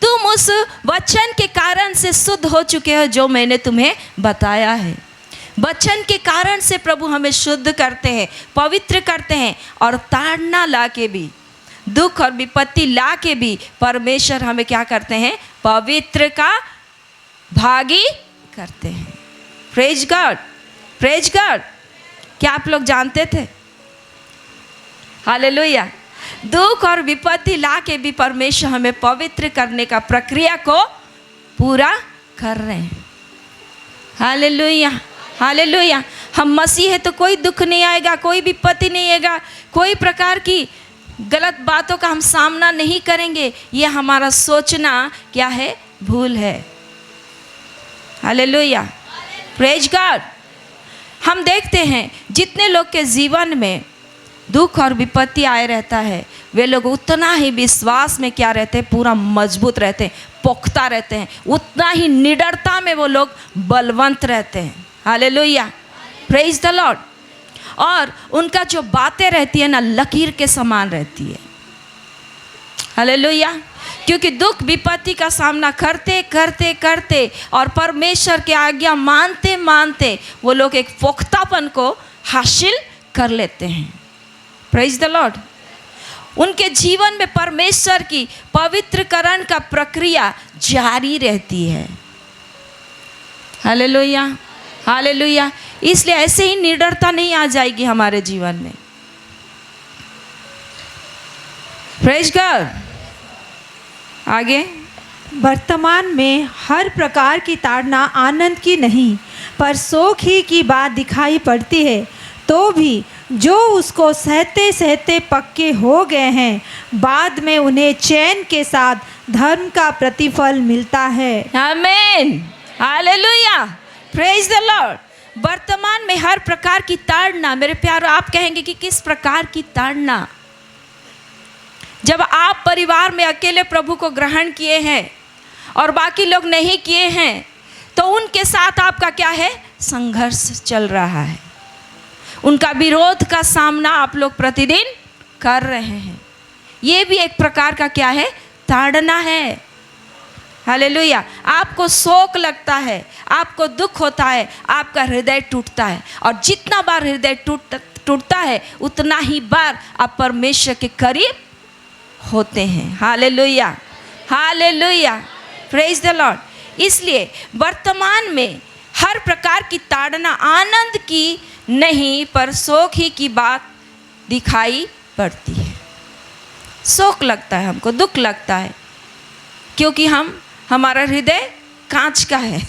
तुम उस वचन के कारण से शुद्ध हो चुके हो जो मैंने तुम्हें बताया है। वचन के कारण से प्रभु हमें शुद्ध करते हैं, पवित्र करते हैं, और ताड़ना ला के भी, दुख और विपत्ति ला के भी परमेश्वर हमें क्या करते हैं? पवित्र का भागी करते हैं। Praise God, praise God. क्या आप लोग जानते थे? हालेलुया, दुख और विपत्ति ला के भी परमेश्वर हमें पवित्र करने का प्रक्रिया को पूरा कर रहे हैं। Hallelujah, hallelujah. हम मसीह है तो कोई दुख नहीं आएगा, कोई विपत्ति नहीं आएगा, कोई प्रकार की गलत बातों का हम सामना नहीं करेंगे। ये हमारा सोचना क्या है? भूल है। Hallelujah, praise God. हम देखते हैं जितने लोग के जीवन में दुख और विपत्ति आए रहता है, वे लोग उतना ही विश्वास में क्या रहते हैं? पूरा मजबूत रहते हैं, पुख्ता रहते हैं, उतना ही निडरता में वो लोग बलवंत रहते हैं। Hallelujah, praise the Lord. और उनका जो बातें रहती है ना, लकीर के समान रहती है। हालेलुया, क्योंकि दुख विपत्ति का सामना करते करते करते और परमेश्वर की आज्ञा मानते मानते वो लोग एक पुख्तापन को हासिल कर लेते हैं। Praise the Lord. उनके जीवन में परमेश्वर की पवित्रकरण का प्रक्रिया जारी रहती है। Hallelujah, hallelujah. इसलिए ऐसे ही निडरता नहीं आ जाएगी हमारे जीवन में। Praise God. आगे। वर्तमान में हर प्रकार की ताड़ना आनंद की नहीं पर शोक ही की बात दिखाई पड़ती है, तो भी जो उसको सहते सहते पक्के हो गए हैं, बाद में उन्हें चैन के साथ धर्म का प्रतिफल मिलता है। आमीन, हालेलुया, प्रेज द लॉर्ड। वर्तमान में हर प्रकार की ताड़ना, मेरे प्यारो, आप कहेंगे कि किस प्रकार की ताड़ना? जब आप परिवार में अकेले प्रभु को ग्रहण किए हैं और बाकी लोग नहीं किए हैं, तो उनके साथ आपका क्या है? संघर्ष चल रहा है। उनका विरोध का सामना आप लोग प्रतिदिन कर रहे हैं। ये भी एक प्रकार का क्या है? ताड़ना है। हालेलुया। आपको शोक लगता है, आपको दुख होता है, आपका हृदय टूटता है, और जितना बार हृदय टूटता है उतना ही बार आप परमेश्वर के करीब होते हैं। Hallelujah, hallelujah, praise the Lord. इसलिए वर्तमान में हर प्रकार की ताड़ना आनंद की नहीं पर शोक ही की बात दिखाई पड़ती है। शोक लगता है, हमको दुख लगता है, क्योंकि हमारा हृदय कांच का है,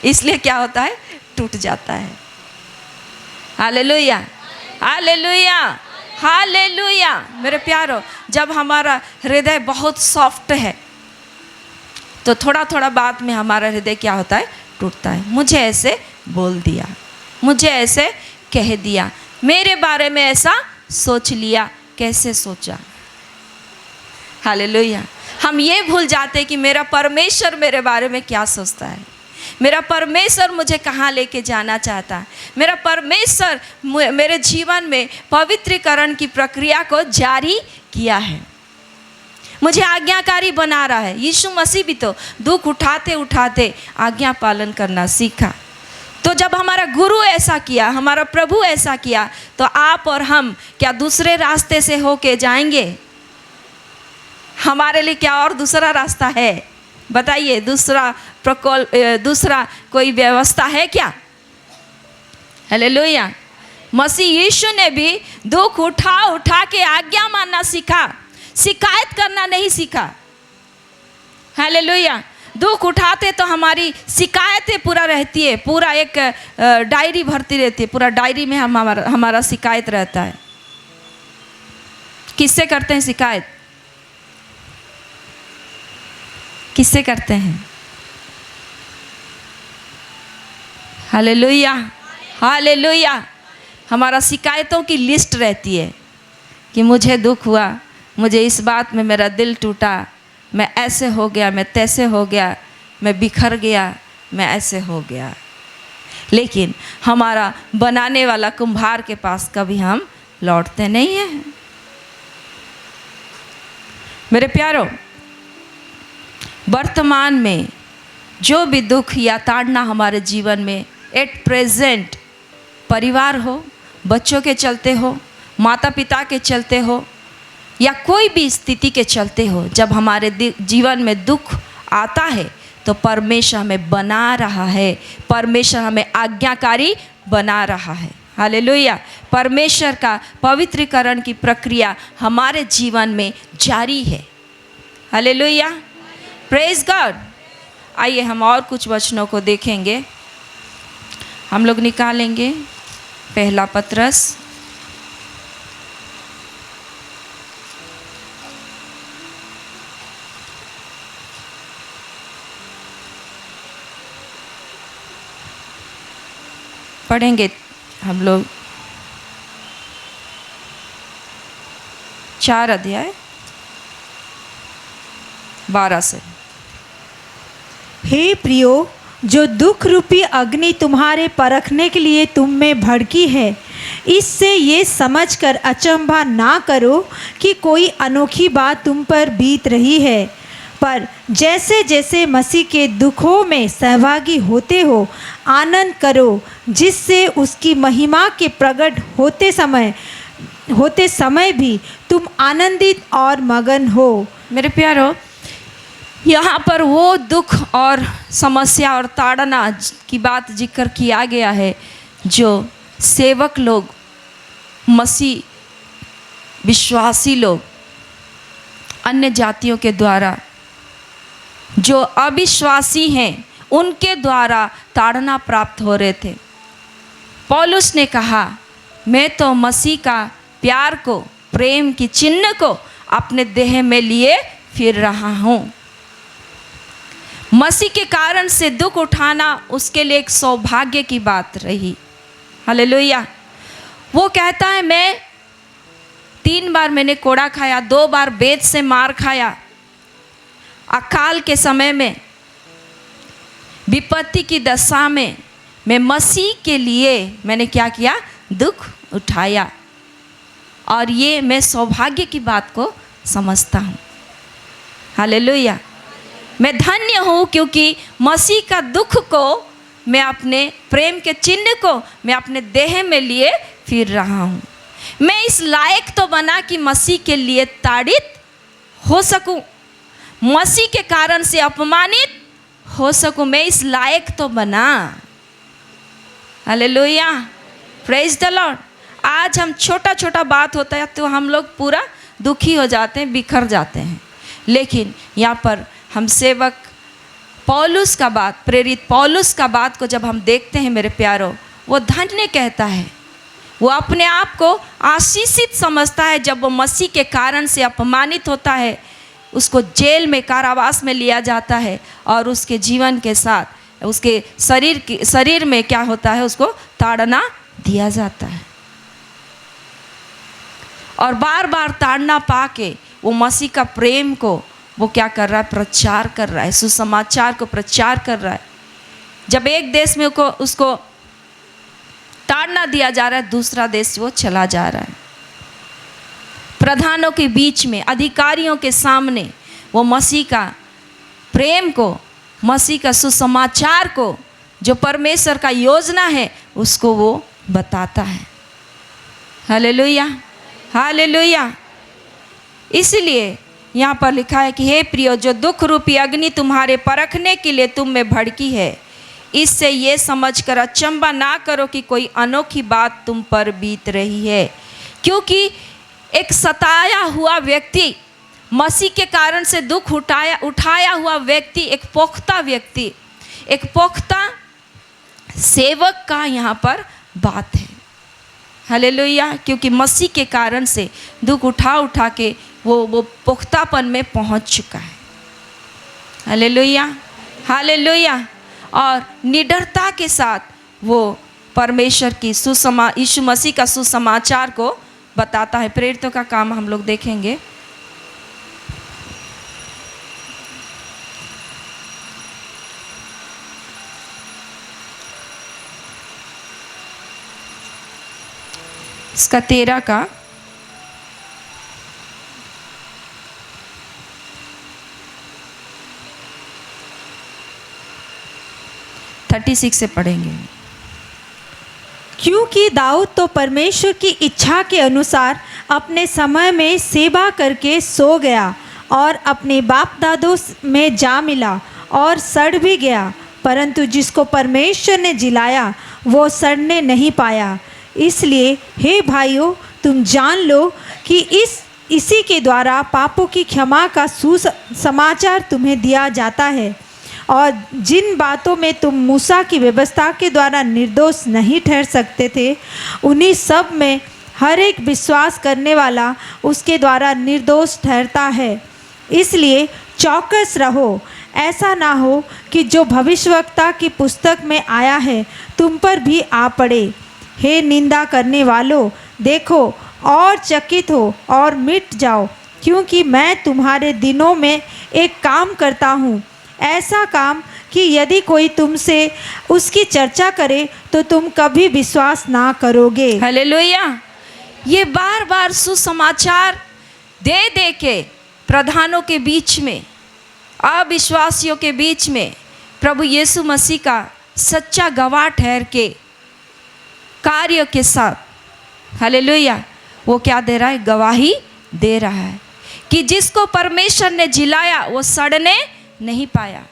इसलिए क्या होता है, टूट जाता है। Hallelujah, hallelujah, hallelujah. मेरे प्यारो, जब हमारा हृदय बहुत सॉफ्ट है तो थोड़ा थोड़ा बात में हमारा हृदय क्या होता है, टूटता है। मुझे ऐसे बोल दिया, मुझे ऐसे कह दिया, मेरे बारे में ऐसा सोच लिया, कैसे सोचा। हालेलुया। हम ये भूल जाते कि मेरा परमेश्वर मेरे बारे में क्या सोचता है, मेरा परमेश्वर मुझे कहाँ लेके जाना चाहता है, मेरा परमेश्वर मेरे जीवन में पवित्रीकरण की प्रक्रिया को जारी किया है, मुझे आज्ञाकारी बना रहा है। यीशु मसीह भी तो दुख उठाते उठाते आज्ञा पालन करना सीखा। तो जब हमारा गुरु ऐसा किया, हमारा प्रभु ऐसा किया, तो आप और हम क्या दूसरे रास्ते से होके जाएंगे? हमारे लिए क्या और दूसरा रास्ता है? बताइए, दूसरा कोई व्यवस्था है क्या? हालेलुया। मसीह यीशु ने भी दुख उठा उठा के आज्ञा मानना सीखा, शिकायत करना नहीं सीखा। हालेलुया। दुख उठाते तो हमारी शिकायतें पूरा रहती है, पूरा एक डायरी भरती रहती है, पूरा डायरी में हमारा शिकायत रहता है। किससे करते हैं शिकायत? किससे करते हैं? Hallelujah, hallelujah. हमारा शिकायतों की लिस्ट रहती है कि मुझे दुख हुआ, मुझे इस बात में मेरा दिल टूटा, मैं ऐसे हो गया, मैं तैसे हो गया, मैं बिखर गया, मैं ऐसे हो गया। लेकिन हमारा बनाने वाला कुम्हार के पास कभी हम लौटते नहीं हैं। मेरे प्यारो, वर्तमान में जो भी दुख या ताड़ना हमारे जीवन में एट प्रेजेंट, परिवार हो, बच्चों के चलते हो, माता पिता के चलते हो, या कोई भी स्थिति के चलते हो, जब हमारे जीवन में दुख आता है तो परमेश्वर हमें बना रहा है, परमेश्वर हमें आज्ञाकारी बना रहा है। हालेलुया। परमेश्वर का पवित्रीकरण की प्रक्रिया हमारे जीवन में जारी है। Hallelujah, praise God. आइए हम और कुछ वचनों को देखेंगे। हम लोग निकालेंगे पहला पत्रस पढ़ेंगे हम लोग 4 अध्याय 12 से। हे प्रियो, जो दुख रूपी अग्नि तुम्हारे परखने के लिए तुम में भड़की है, इससे ये समझकर अचंभा ना करो कि कोई अनोखी बात तुम पर बीत रही है, पर जैसे जैसे मसीह के दुखों में सहभागी होते हो, आनंद करो, जिससे उसकी महिमा के प्रकट होते समय भी तुम आनंदित और मगन हो। मेरे प्यारो, यहाँ पर वो दुख और समस्या और ताड़ना की बात जिक्र किया गया है जो सेवक लोग, मसीह विश्वासी लोग, अन्य जातियों के द्वारा, जो अविश्वासी हैं, उनके द्वारा ताड़ना प्राप्त हो रहे थे। पौलुस ने कहा, मैं तो मसीह का प्यार को, प्रेम की चिन्ह को अपने देह में लिए फिर रहा हूँ। मसीह के कारण से दुख उठाना उसके लिए एक सौभाग्य की बात रही। हालेलुया। वो कहता है, मैं 3 बार मैंने कोड़ा खाया, 2 बार बेत से मार खाया, अकाल के समय में, विपत्ति की दशा में मैं मसीह के लिए मैंने क्या किया, दुख उठाया। और ये मैं सौभाग्य की बात को समझता हूँ। हालेलुया। मैं धन्य हूँ क्योंकि मसीह का दुख को मैं अपने प्रेम के चिन्ह को मैं अपने देह में लिए फिर रहा हूँ। मैं इस लायक तो बना कि मसीह के लिए ताड़ित हो सकूं, मसीह के कारण से अपमानित हो सकूं। मैं इस लायक तो बना। Hallelujah, praise the Lord. आज हम छोटा छोटा बात होता है तो हम लोग पूरा दुखी हो जाते हैं, बिखर जाते हैं। लेकिन यहाँ पर हम सेवक पौलुस का बात, प्रेरित पौलुस का बात को जब हम देखते हैं मेरे प्यारों, वो धन्य कहता है। वो अपने आप को आशीषित समझता है जब वो मसीह के कारण से अपमानित होता है, उसको जेल में, कारावास में लिया जाता है और उसके जीवन के साथ उसके शरीर में क्या होता है, उसको ताड़ना दिया जाता है। और बार बार ताड़ना पाके वो मसीह का प्रेम को वो क्या कर रहा है, प्रचार कर रहा है, सुसमाचार को प्रचार कर रहा है। जब एक देश में उसको ताड़ना दिया जा रहा है, दूसरा देश वो चला जा रहा है। प्रधानों के बीच में, अधिकारियों के सामने वो मसीह का प्रेम को, मसीह का सुसमाचार को, जो परमेश्वर का योजना है, उसको वो बताता है। Hallelujah, hallelujah. इसलिए यहाँ पर लिखा है कि हे प्रियो, जो दुख रूपी अग्नि तुम्हारे परखने के लिए तुम में भड़की है, इससे ये समझकर अचंबा ना करो कि कोई अनोखी बात तुम पर बीत रही है। क्योंकि एक सताया हुआ व्यक्ति, मसीह के कारण से दुख उठाया हुआ व्यक्ति, एक पुख्ता व्यक्ति, एक पुख्ता सेवक का यहाँ पर बात है। हालेलुया। क्योंकि मसीह के कारण से दुख उठा के वो पुख्तापन में पहुँच चुका है। Hallelujah, hallelujah. और निडरता के साथ वो परमेश्वर की यीशु मसीह का सुसमाचार को बताता है। प्रेरितों का काम हम लोग देखेंगे। इसका 13 का 36 से पढ़ेंगे। क्योंकि दाऊद तो परमेश्वर की इच्छा के अनुसार अपने समय में सेवा करके सो गया और अपने बाप दादों में जा मिला और सड़ भी गया, परंतु जिसको परमेश्वर ने जिलाया वो सड़ने नहीं पाया। इसलिए हे भाइयों, तुम जान लो कि इसी के द्वारा पापों की क्षमा का सुसमाचार तुम्हें दिया जाता है। और जिन बातों में तुम मूसा की व्यवस्था के द्वारा निर्दोष नहीं ठहर सकते थे, उन्हीं सब में हर एक विश्वास करने वाला उसके द्वारा निर्दोष ठहरता है। इसलिए चौकस रहो, ऐसा ना हो कि जो भविष्यवक्ता की पुस्तक में आया है तुम पर भी आ पड़े। हे निंदा करने वालों, देखो और चकित हो और मिट जाओ, क्योंकि मैं तुम्हारे दिनों में एक काम करता हूँ, ऐसा काम कि यदि कोई तुमसे उसकी चर्चा करे तो तुम कभी विश्वास ना करोगे। हालेलुया। ये बार बार सुसमाचार दे दे के प्रधानों के बीच में, अविश्वासियों के बीच में प्रभु यीशु मसीह का सच्चा गवाह ठहर के कार्य के साथ, हालेलुया, वो क्या दे रहा है, गवाही दे रहा है कि जिसको परमेश्वर ने जिलाया वो सड़ने नहीं पाया।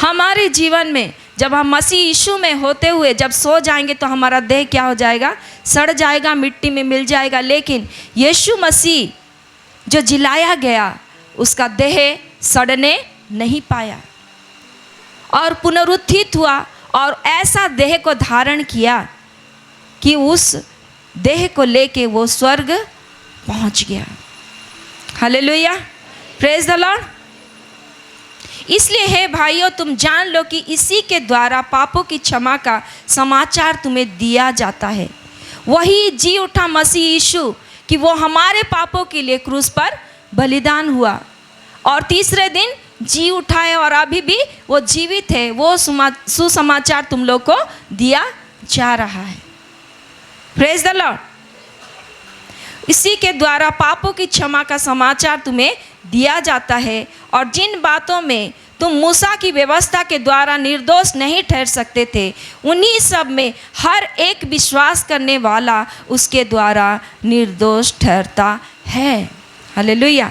हमारे जीवन में जब हम मसीह यीशु में होते हुए जब सो जाएंगे तो हमारा देह क्या हो जाएगा, सड़ जाएगा, मिट्टी में मिल जाएगा। लेकिन यीशु मसीह जो जिलाया गया उसका देह सड़ने नहीं पाया और पुनरुत्थित हुआ और ऐसा देह को धारण किया कि उस देह को लेके वो स्वर्ग पहुंच गया। Hallelujah, praise the Lord. इसलिए हे भाइयों, तुम जान लो कि इसी के द्वारा पापों की क्षमा का समाचार तुम्हें दिया जाता है। वही जी उठा मसीह यीशु कि वो हमारे पापों के लिए क्रूस पर बलिदान हुआ और तीसरे दिन जी उठा है और अभी भी वो जीवित है। वो सुसमाचार तुम लोग को दिया जा रहा है। Praise the Lord. इसी के द्वारा पापों की क्षमा का समाचार तुम्हें दिया जाता है और जिन बातों में तुम मूसा की व्यवस्था के द्वारा निर्दोष नहीं ठहर सकते थे, उन्हीं सब में हर एक विश्वास करने वाला उसके द्वारा निर्दोष ठहरता है। हालेलुया।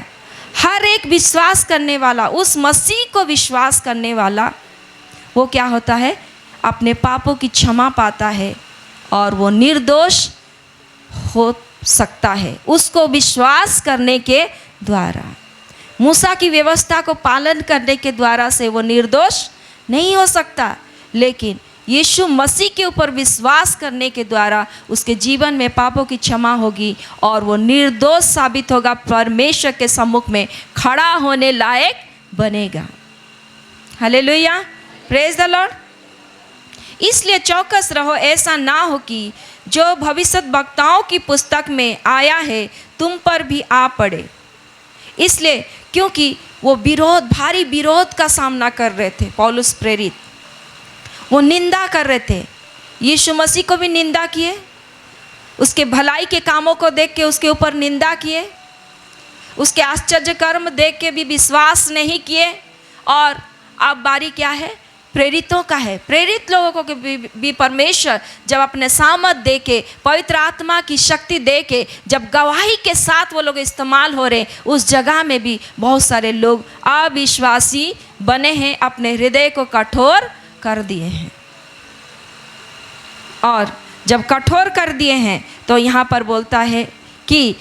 हर एक विश्वास करने वाला, उस मसीह को विश्वास करने वाला, वो क्या होता है? अपने पापों की क्षमा पाता है और वो निर्दोष हो सकता है उसको विश्वास करने के द्वारा। मूसा की व्यवस्था को पालन करने के द्वारा से वो निर्दोष नहीं हो सकता, लेकिन यीशु मसीह के ऊपर विश्वास करने के द्वारा उसके जीवन में पापों की क्षमा होगी और वो निर्दोष साबित होगा, परमेश्वर के सम्मुख में खड़ा होने लायक बनेगा। Hallelujah, praise the Lord. इसलिए चौकस रहो, ऐसा ना हो कि जो भविष्यद्वक्ताओं की पुस्तक में आया है तुम पर भी आ पड़े। इसलिए क्योंकि वो भारी विरोध का सामना कर रहे थे, पौलुस प्रेरित, वो निंदा कर रहे थे। यीशु मसीह को भी निंदा किए, उसके भलाई के कामों को देख के उसके ऊपर निंदा किए, उसके आश्चर्य कर्म देख के भी विश्वास नहीं किए। और अब बारी क्या है? प्रेरितों का है। प्रेरित लोगों को भी परमेश्वर जब अपने सामर्थ दे के, पवित्र आत्मा की शक्ति दे के, जब गवाही के साथ वो लोग इस्तेमाल हो रहे, उस जगह में भी बहुत सारे लोग अविश्वासी बने हैं, अपने हृदय को कठोर कर दिए हैं। और जब कठोर कर दिए हैं तो यहाँ पर बोलता है कि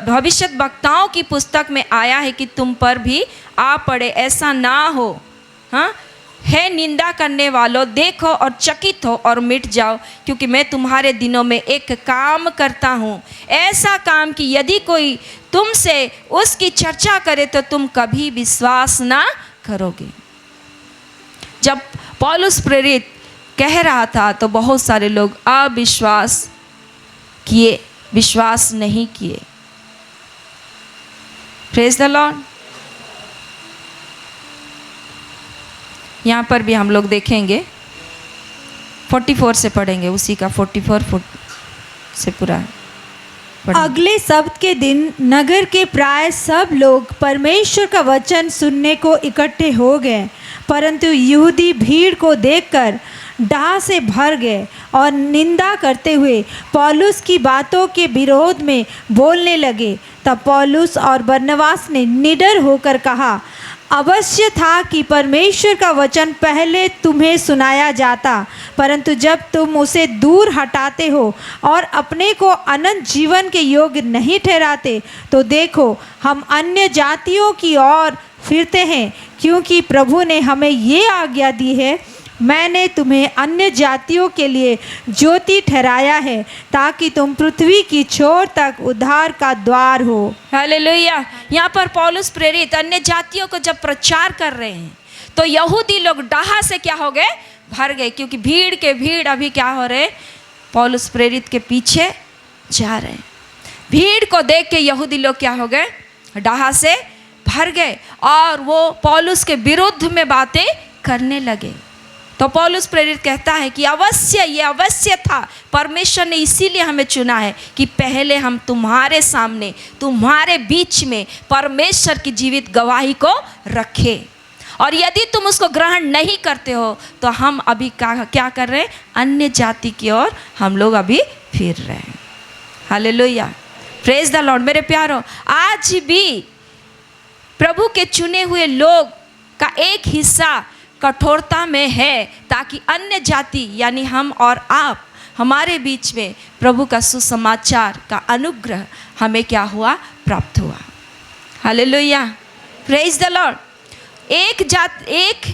भविष्यद्वक्ताओं की पुस्तक में आया है कि तुम पर भी आ पड़े, ऐसा ना हो। हाँ, है निंदा करने वालों, देखो और चकित हो और मिट जाओ, क्योंकि मैं तुम्हारे दिनों में एक काम करता हूँ, ऐसा काम कि यदि कोई तुमसे उसकी चर्चा करे तो तुम कभी विश्वास ना करोगे। जब पौलुस प्रेरित कह रहा था तो बहुत सारे लोग अविश्वास किए, विश्वास नहीं किए। Praise the Lord. यहाँ पर भी हम लोग देखेंगे 44 से पढ़ेंगे, उसी का 44 से पूरा पढ़ेंगे। अगले सब्त के दिन नगर के प्राय सब लोग परमेश्वर का वचन सुनने को इकट्ठे हो गए, परंतु यहूदी भीड़ को देखकर डाह से भर गए और निंदा करते हुए पौलुस की बातों के विरोध में बोलने लगे। तब पौलुस और बरनबास ने निडर होकर कहा, अवश्य था कि परमेश्वर का वचन पहले तुम्हें सुनाया जाता, परंतु जब तुम उसे दूर हटाते हो और अपने को अनंत जीवन के योग्य नहीं ठहराते, तो देखो हम अन्य जातियों की ओर फिरते हैं, क्योंकि प्रभु ने हमें ये आज्ञा दी है, मैंने तुम्हें अन्य जातियों के लिए ज्योति ठहराया है, ताकि तुम पृथ्वी की छोर तक उद्धार का द्वार हो। हालेलुया। यहाँ पर पौलुस प्रेरित अन्य जातियों को जब प्रचार कर रहे हैं तो यहूदी लोग डाह से क्या हो गए? भर गए, क्योंकि भीड़ के भीड़ अभी क्या हो रहे? पौलुस प्रेरित के पीछे जा रहे हैं। भीड़ को देख के यहूदी लोग क्या हो गए? डाह से भर गए और वो पौलुस के विरुद्ध में बातें करने लगे। तो पौलुस प्रेरित कहता है कि ये अवश्य था, परमेश्वर ने इसीलिए हमें चुना है कि पहले हम तुम्हारे सामने, तुम्हारे बीच में परमेश्वर की जीवित गवाही को रखें, और यदि तुम उसको ग्रहण नहीं करते हो तो हम अभी क्या कर रहे हैं? अन्य जाति की ओर हम लोग अभी फिर रहे हैं। Hallelujah, praise the Lord. मेरे प्यारों, आज भी प्रभु के चुने हुए लोग का एक हिस्सा कठोरता में है, ताकि अन्य जाति यानी हम और आप, हमारे बीच में प्रभु का सुसमाचार का अनुग्रह हमें क्या हुआ? प्राप्त हुआ। Hallelujah, praise the Lord. एक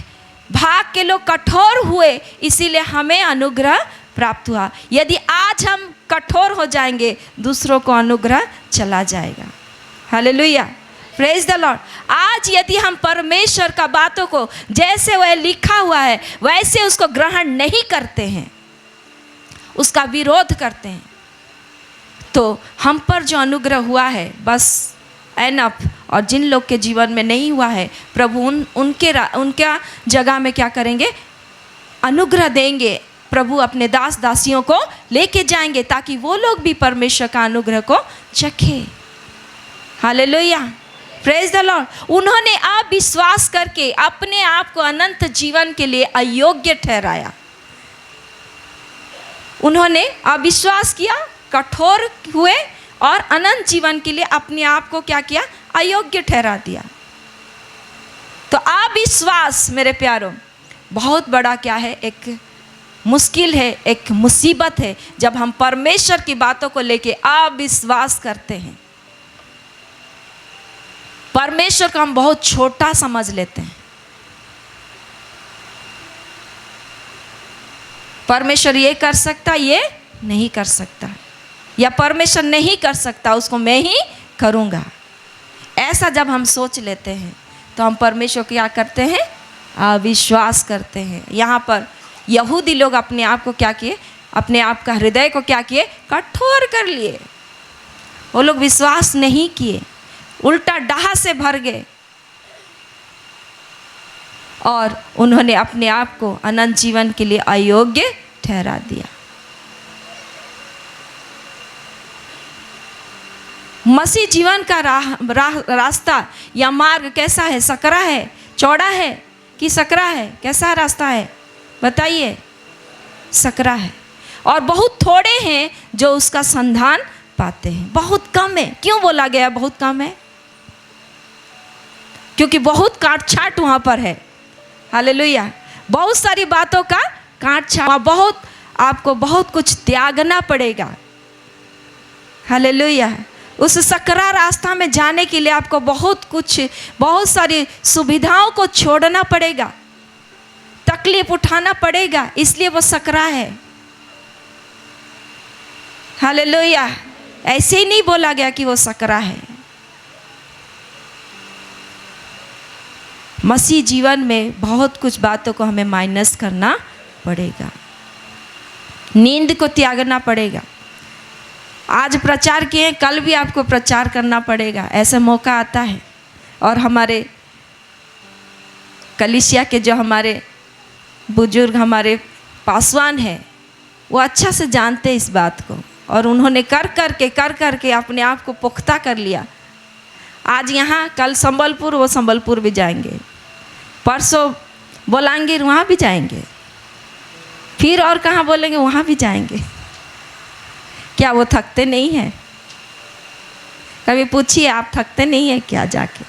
भाग के लोग कठोर हुए, इसीलिए हमें अनुग्रह प्राप्त हुआ। यदि आज हम कठोर हो जाएंगे, दूसरों को अनुग्रह चला जाएगा। Hallelujah, praise the Lord. आज यदि हम परमेश्वर का बातों को जैसे वह लिखा हुआ है वैसे उसको ग्रहण नहीं करते हैं, उसका विरोध करते हैं, तो हम पर जो अनुग्रह हुआ है बस एनफ, और जिन लोग के जीवन में नहीं हुआ है, प्रभु उनका जगह में क्या करेंगे? अनुग्रह देंगे। प्रभु अपने दास दासियों को लेके जाएंगे ताकि वो लोग भी परमेश्वर का अनुग्रह को चखे। Hallelujah, praise the Lord. उन्होंने अविश्वास करके अपने आप को अनंत जीवन के लिए अयोग्य ठहराया। उन्होंने अविश्वास किया, कठोर हुए और अनंत जीवन के लिए अपने आप को क्या किया? अयोग्य ठहरा दिया। तो अविश्वास मेरे प्यारों बहुत बड़ा क्या है? एक मुश्किल है, एक मुसीबत है जब हम परमेश्वर की बातों को लेके अविश्वास करते हैं। परमेश्वर को हम बहुत छोटा समझ लेते हैं। परमेश्वर ये कर सकता, ये नहीं कर सकता, या परमेश्वर नहीं कर सकता, उसको मैं ही करूँगा। ऐसा जब हम सोच लेते हैं तो हम परमेश्वर को क्या करते हैं? अविश्वास करते हैं। यहाँ पर यहूदी लोग अपने आप को क्या किए? अपने आप का हृदय को क्या किए? कठोर कर लिए। वो लोग विश्वास नहीं किए, उल्टा डाह से भर गए और उन्होंने अपने आप को अनंत जीवन के लिए अयोग्य ठहरा दिया। मसीह जीवन का रास्ता या मार्ग कैसा है? सकरा है, चौड़ा है कि सकरा है? कैसा रास्ता है बताइए? सकरा है। और बहुत थोड़े हैं जो उसका संधान पाते हैं, बहुत कम है। क्यों बोला गया बहुत कम है? क्योंकि बहुत काट छाट वहाँ पर है। हालेलुया। बहुत सारी बातों का काट छाट, बहुत आपको बहुत कुछ त्यागना पड़ेगा। हालेलुया। उस सकरा रास्ता में जाने के लिए आपको बहुत कुछ, बहुत सारी सुविधाओं को छोड़ना पड़ेगा, तकलीफ उठाना पड़ेगा, इसलिए वो सकरा है। हालेलुया। ऐसे ही नहीं बोला गया कि वो सकरा है। मसीह जीवन में बहुत कुछ बातों को हमें माइनस करना पड़ेगा, नींद को त्यागना पड़ेगा। आज प्रचार किए, कल भी आपको प्रचार करना पड़ेगा, ऐसा मौका आता है। और हमारे कलीसिया के जो हमारे बुजुर्ग, हमारे पासवान हैं, वो अच्छा से जानते हैं इस बात को, और उन्होंने कर करके अपने आप को पुख्ता कर लिया। आज यहाँ, कल संबलपुर, वो संबलपुर भी जाएंगे, परसों बोलांगीर, वहाँ भी जाएंगे, फिर और कहाँ बोलेंगे, वहाँ भी जाएंगे। क्या वो थकते नहीं हैं? कभी पूछिए, आप थकते नहीं हैं क्या? जाके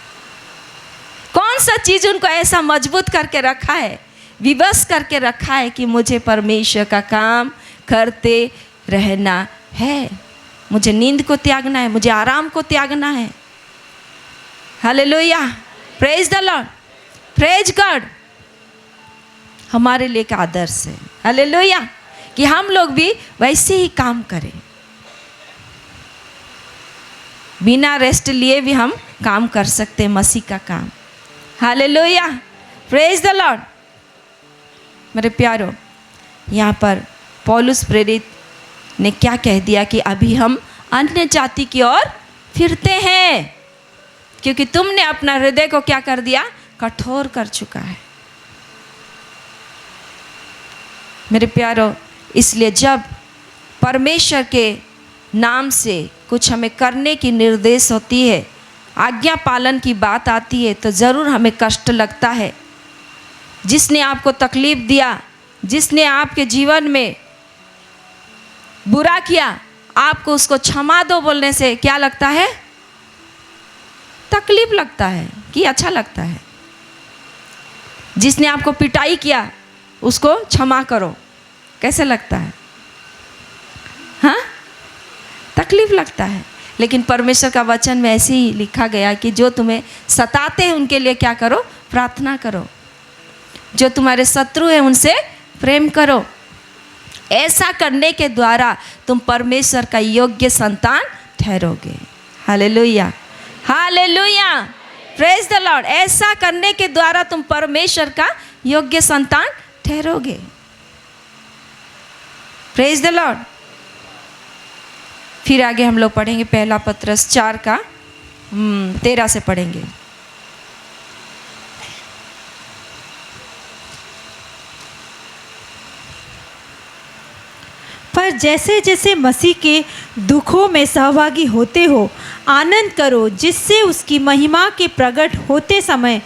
कौन सा चीज़ उनको ऐसा मजबूत करके रखा है, विवश करके रखा है कि मुझे परमेश्वर का काम करते रहना है, मुझे नींद को त्यागना है, मुझे आराम को त्यागना है। Hallelujah. Praise the Lord, praise God. हमारे लिए एक आदर्श है। हालेलुया। कि हम लोग भी वैसे ही काम करें, बिना रेस्ट लिए भी हम काम कर सकते हैं मसीह का काम। हालेलुया। Praise the Lord. मेरे प्यारों, यहाँ पर पौलुस प्रेरित ने क्या कह दिया कि अभी हम अन्य जाति की ओर फिरते हैं, क्योंकि तुमने अपना हृदय को क्या कर दिया? कठोर कर चुका है। मेरे प्यारों, इसलिए जब परमेश्वर के नाम से कुछ हमें करने की निर्देश होती है, आज्ञा पालन की बात आती है, तो ज़रूर हमें कष्ट लगता है। जिसने आपको तकलीफ़ दिया, जिसने आपके जीवन में बुरा किया, आपको उसको क्षमा दो बोलने से क्या लगता है? तकलीफ लगता है कि अच्छा लगता है? जिसने आपको पिटाई किया उसको क्षमा करो, कैसे लगता है? हाँ, तकलीफ लगता है। लेकिन परमेश्वर का वचन में ऐसे ही लिखा गया कि जो तुम्हें सताते हैं उनके लिए क्या करो? प्रार्थना करो। जो तुम्हारे शत्रु हैं उनसे प्रेम करो। ऐसा करने के द्वारा तुम परमेश्वर का योग्य संतान ठहरोगे। Hallelujah, hallelujah, praise the Lord. ऐसा करने के द्वारा तुम परमेश्वर का योग्य संतान ठहरोगे। Praise the Lord. फिर आगे हम लोग पढ़ेंगे पहला पत्रस 4 का 13 से पढ़ेंगे। पर जैसे जैसे मसीह के दुखों में सहभागी होते हो, आनंद करो, जिससे उसकी महिमा के प्रकट होते समय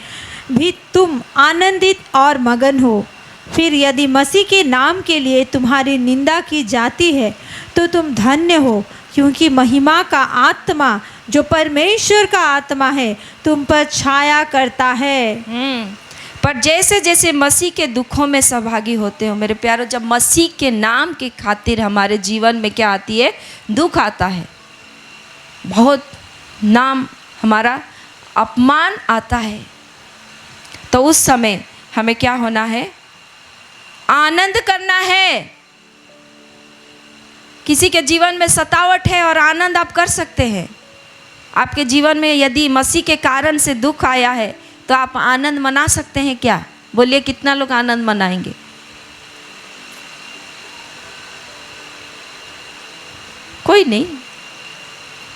भी तुम आनंदित और मगन हो। फिर यदि मसीह के नाम के लिए तुम्हारी निंदा की जाती है तो तुम धन्य हो, क्योंकि महिमा का आत्मा जो परमेश्वर का आत्मा है तुम पर छाया करता है। पर जैसे जैसे मसीह के दुखों में सहभागी होते हो मेरे प्यारों, जब मसीह के नाम के खातिर हमारे जीवन में क्या आती है, दुख आता है, बहुत नाम हमारा अपमान आता है, तो उस समय हमें क्या होना है, आनंद करना है। किसी के जीवन में सतावट है और आनंद आप कर सकते हैं। आपके जीवन में यदि मसीह के कारण से दुख आया है तो आप आनंद मना सकते हैं क्या? बोलिए, कितना लोग आनंद मनाएंगे? कोई नहीं,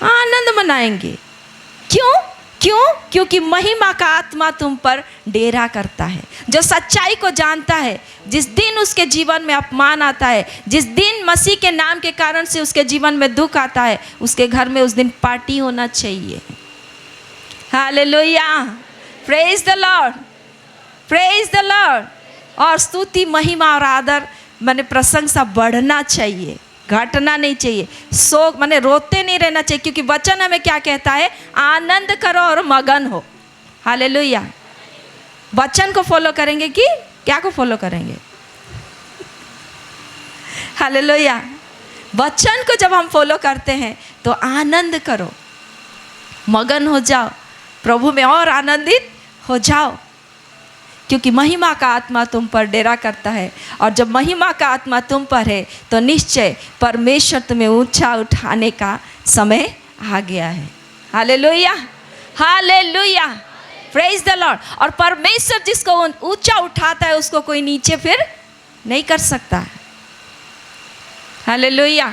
आनंद मनाएंगे। क्यों? क्योंकि महिमा का आत्मा तुम पर डेरा करता है। जो सच्चाई को जानता है, जिस दिन उसके जीवन में अपमान आता है, जिस दिन मसीह के नाम के कारण से उसके जीवन में दुख आता है, उसके घर में उस दिन पार्टी होना चाहिए। Hallelujah, praise the Lord, praise the Lord. और स्तुति, महिमा और आदर माने प्रशंसा बढ़ना चाहिए, घटना नहीं चाहिए। शोक माने रोते नहीं रहना चाहिए, क्योंकि वचन हमें क्या कहता है, आनंद करो और मगन हो। हालेलुया। वचन को फॉलो करेंगे कि क्या को फॉलो करेंगे? हालेलुया। वचन को जब हम फॉलो करते हैं तो आनंद करो, मगन हो जाओ, प्रभु में और आनंदित हो जाओ, क्योंकि महिमा का आत्मा तुम पर डेरा करता है। और जब महिमा का आत्मा तुम पर है तो निश्चय परमेश्वर तुम्हें ऊंचा उठाने का समय आ गया है। Hallelujah, hallelujah, praise the Lord. और परमेश्वर जिसको ऊंचा उठाता है उसको कोई नीचे फिर नहीं कर सकता है। हालेलुया।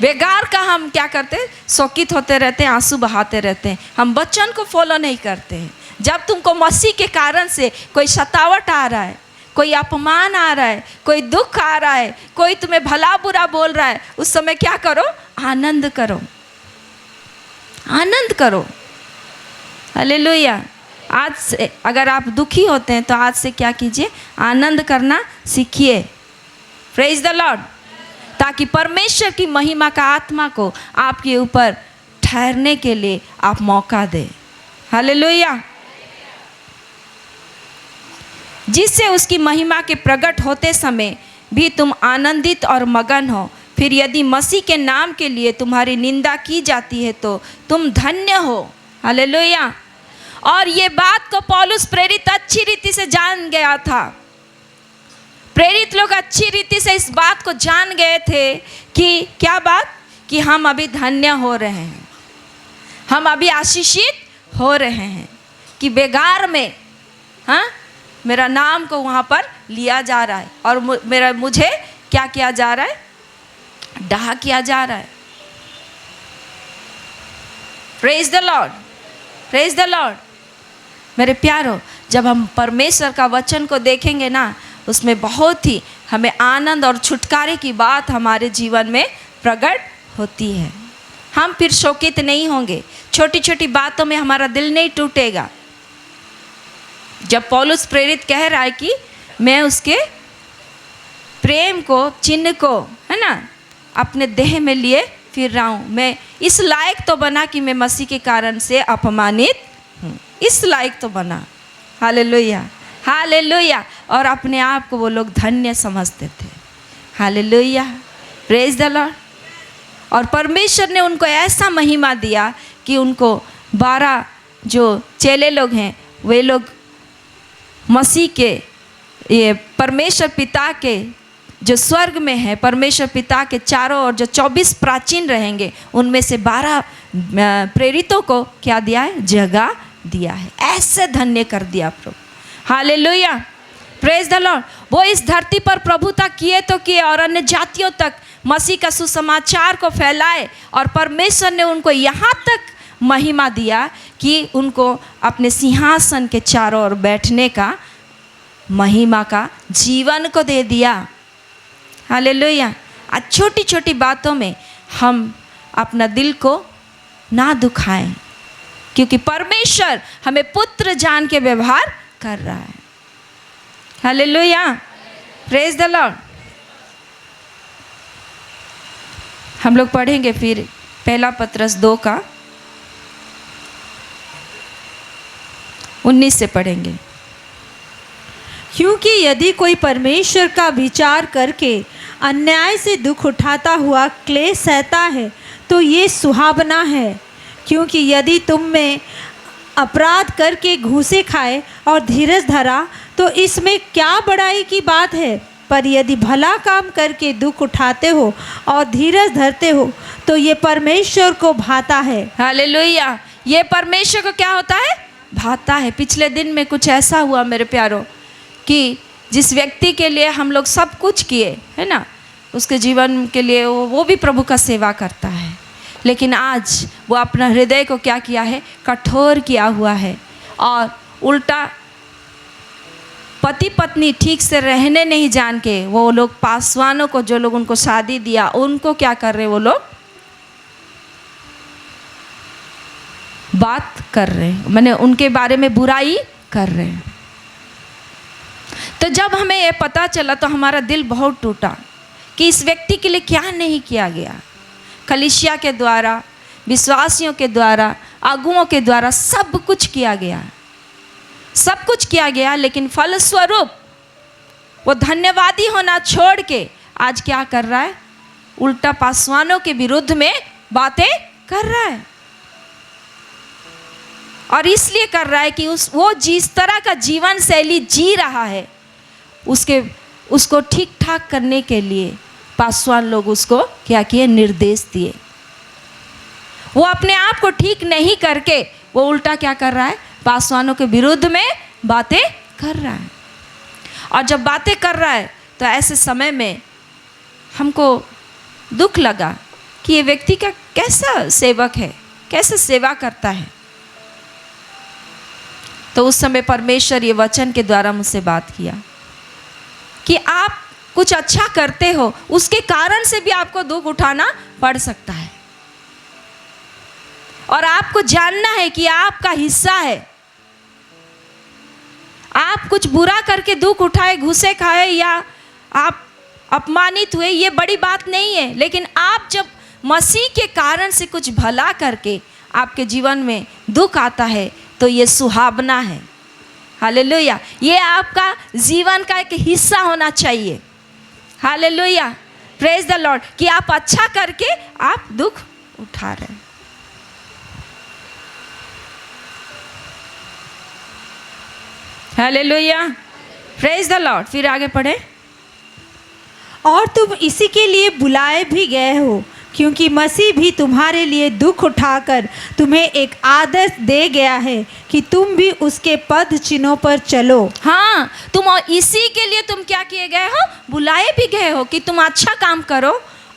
बेकार का हम क्या करते हैं, शोकित होते रहते हैं, आंसू बहाते रहते हैं, हम वचन को फॉलो नहीं करते हैं। जब तुमको मसीह के कारण से कोई सतावट आ रहा है, कोई अपमान आ रहा है, कोई दुख आ रहा है, कोई तुम्हें भला बुरा बोल रहा है, उस समय क्या करो, आनंद करो, आनंद करो। हालेलुया। आज से अगर आप दुखी होते हैं तो आज से क्या कीजिए, आनंद करना सीखिए। Praise the Lord. ताकि परमेश्वर की महिमा का आत्मा को आपके ऊपर ठहरने के लिए आप मौका दें। हालेलुया। जिससे उसकी महिमा के प्रकट होते समय भी तुम आनंदित और मगन हो। फिर यदि मसीह के नाम के लिए तुम्हारी निंदा की जाती है तो तुम धन्य हो। हालेलुया। और ये बात को पौलुस प्रेरित अच्छी रीति से जान गया था। प्रेरित लोग अच्छी रीति से इस बात को जान गए थे कि क्या बात, कि हम अभी धन्य हो रहे हैं, हम अभी आशीषित हो रहे हैं, कि बेगार में मेरा नाम को वहाँ पर लिया जा रहा है और मुझे क्या किया जा रहा है, डाहा किया जा रहा है। Praise the Lord, praise the Lord. मेरे प्यारो, जब हम परमेश्वर का वचन को देखेंगे ना, उसमें बहुत ही हमें आनंद और छुटकारे की बात हमारे जीवन में प्रकट होती है। हम फिर शोकित नहीं होंगे, छोटी छोटी बातों में हमारा दिल नहीं टूटेगा। जब पौलुस प्रेरित कह रहा है कि मैं उसके प्रेम को, चिन्ह को, है ना, अपने देह में लिए फिर रहा हूँ, मैं इस लायक तो बना कि मैं मसीह के कारण से अपमानित हूँ, इस लायक तो बना। Hallelujah, hallelujah. और अपने आप को वो लोग धन्य समझते थे। Hallelujah, praise the Lord. और परमेश्वर ने उनको ऐसा महिमा दिया कि उनको 12 जो चेले लोग हैं, वे लोग मसीह के, ये परमेश्वर पिता के जो स्वर्ग में है, परमेश्वर पिता के चारों ओर जो 24 प्राचीन रहेंगे, उनमें से 12 प्रेरितों को क्या दिया है, जगह दिया है। ऐसे धन्य कर दिया प्रभु। Hallelujah, praise the Lord. वो इस धरती पर प्रभुता किए तो किए और अन्य जातियों तक मसीह का सुसमाचार को फैलाए। और परमेश्वर ने उनको यहाँ तक महिमा दिया कि उनको अपने सिंहासन के चारों ओर बैठने का महिमा का जीवन को दे दिया। हालेलुया। आज छोटी छोटी बातों में हम अपना दिल को ना दुखाएं, क्योंकि परमेश्वर हमें पुत्र जान के व्यवहार कर रहा है। Hallelujah, praise the Lord. हम लोग पढ़ेंगे फिर पहला पत्रस 2 का 19 से पढ़ेंगे। क्योंकि यदि कोई परमेश्वर का विचार करके अन्याय से दुख उठाता हुआ क्लेश सहता है तो ये सुहावना है। क्योंकि यदि तुम में अपराध करके घूसे खाए और धीरज धरा तो इसमें क्या बड़ाई की बात है। पर यदि भला काम करके दुख उठाते हो और धीरज धरते हो तो ये परमेश्वर को भाता है। हालेलुया, ये परमेश्वर को क्या होता है? भाता है। पिछले दिन में कुछ ऐसा हुआ मेरे प्यारों कि जिस व्यक्ति के लिए हम लोग सब कुछ किए है ना, उसके जीवन के लिए वो भी प्रभु का सेवा करता है, लेकिन आज वो अपना हृदय को क्या किया है? कठोर किया हुआ है। और उल्टा पति पत्नी ठीक से रहने नहीं जान के वो लोग पासवानों को, जो लोग उनको शादी दिया, उनको क्या कर रहे? वो लोग बात कर रहे हैं, मैंने उनके बारे में बुराई कर रहे हैं। तो जब हमें ये पता चला तो हमारा दिल बहुत टूटा कि इस व्यक्ति के लिए क्या नहीं किया गया। कलीसिया के द्वारा, विश्वासियों के द्वारा, अगुओं के द्वारा सब कुछ किया गया, सब कुछ किया गया, लेकिन फलस्वरूप वो धन्यवादी होना छोड़ के आज क्या कर रहा है? उल्टा पासवानों के विरुद्ध में बातें कर रहा है। और इसलिए कर रहा है कि वो जिस तरह का जीवन शैली जी रहा है उसको ठीक ठाक करने के लिए पासवान लोग उसको क्या किए? निर्देश दिए। वो अपने आप को ठीक नहीं करके वो उल्टा क्या कर रहा है? पासवानों के विरुद्ध में बातें कर रहा है। और जब बातें कर रहा है तो ऐसे समय में हमको दुख लगा कि ये व्यक्ति का कैसा सेवक है, कैसे सेवा करता है। तो उस समय परमेश्वर ये वचन के द्वारा मुझसे बात किया कि आप कुछ अच्छा करते हो, उसके कारण से भी आपको दुख उठाना पड़ सकता है, और आपको जानना है कि आपका हिस्सा है। आप कुछ बुरा करके दुख उठाए, घुसे खाए या आप अपमानित हुए, ये बड़ी बात नहीं है, लेकिन आप जब मसीह के कारण से कुछ भला करके आपके जीवन में दुख आता है तो ये सुहावना है। हालेलुया, ये आपका जीवन का एक हिस्सा होना चाहिए। हालेलुया, प्रेज द लॉर्ड, कि आप अच्छा करके आप दुख उठा रहे हैं। Hallelujah, praise the Lord. फिर आगे पढ़े। और तुम इसी के लिए बुलाए भी गए हो, क्योंकि मसीह भी तुम्हारे लिए दुख उठाकर तुम्हें एक आदर्श दे गया है कि तुम भी उसके पद चिन्हों पर चलो। हाँ, तुम इसी के लिए तुम क्या किए गए हो? बुलाए भी गए हो कि तुम अच्छा काम करो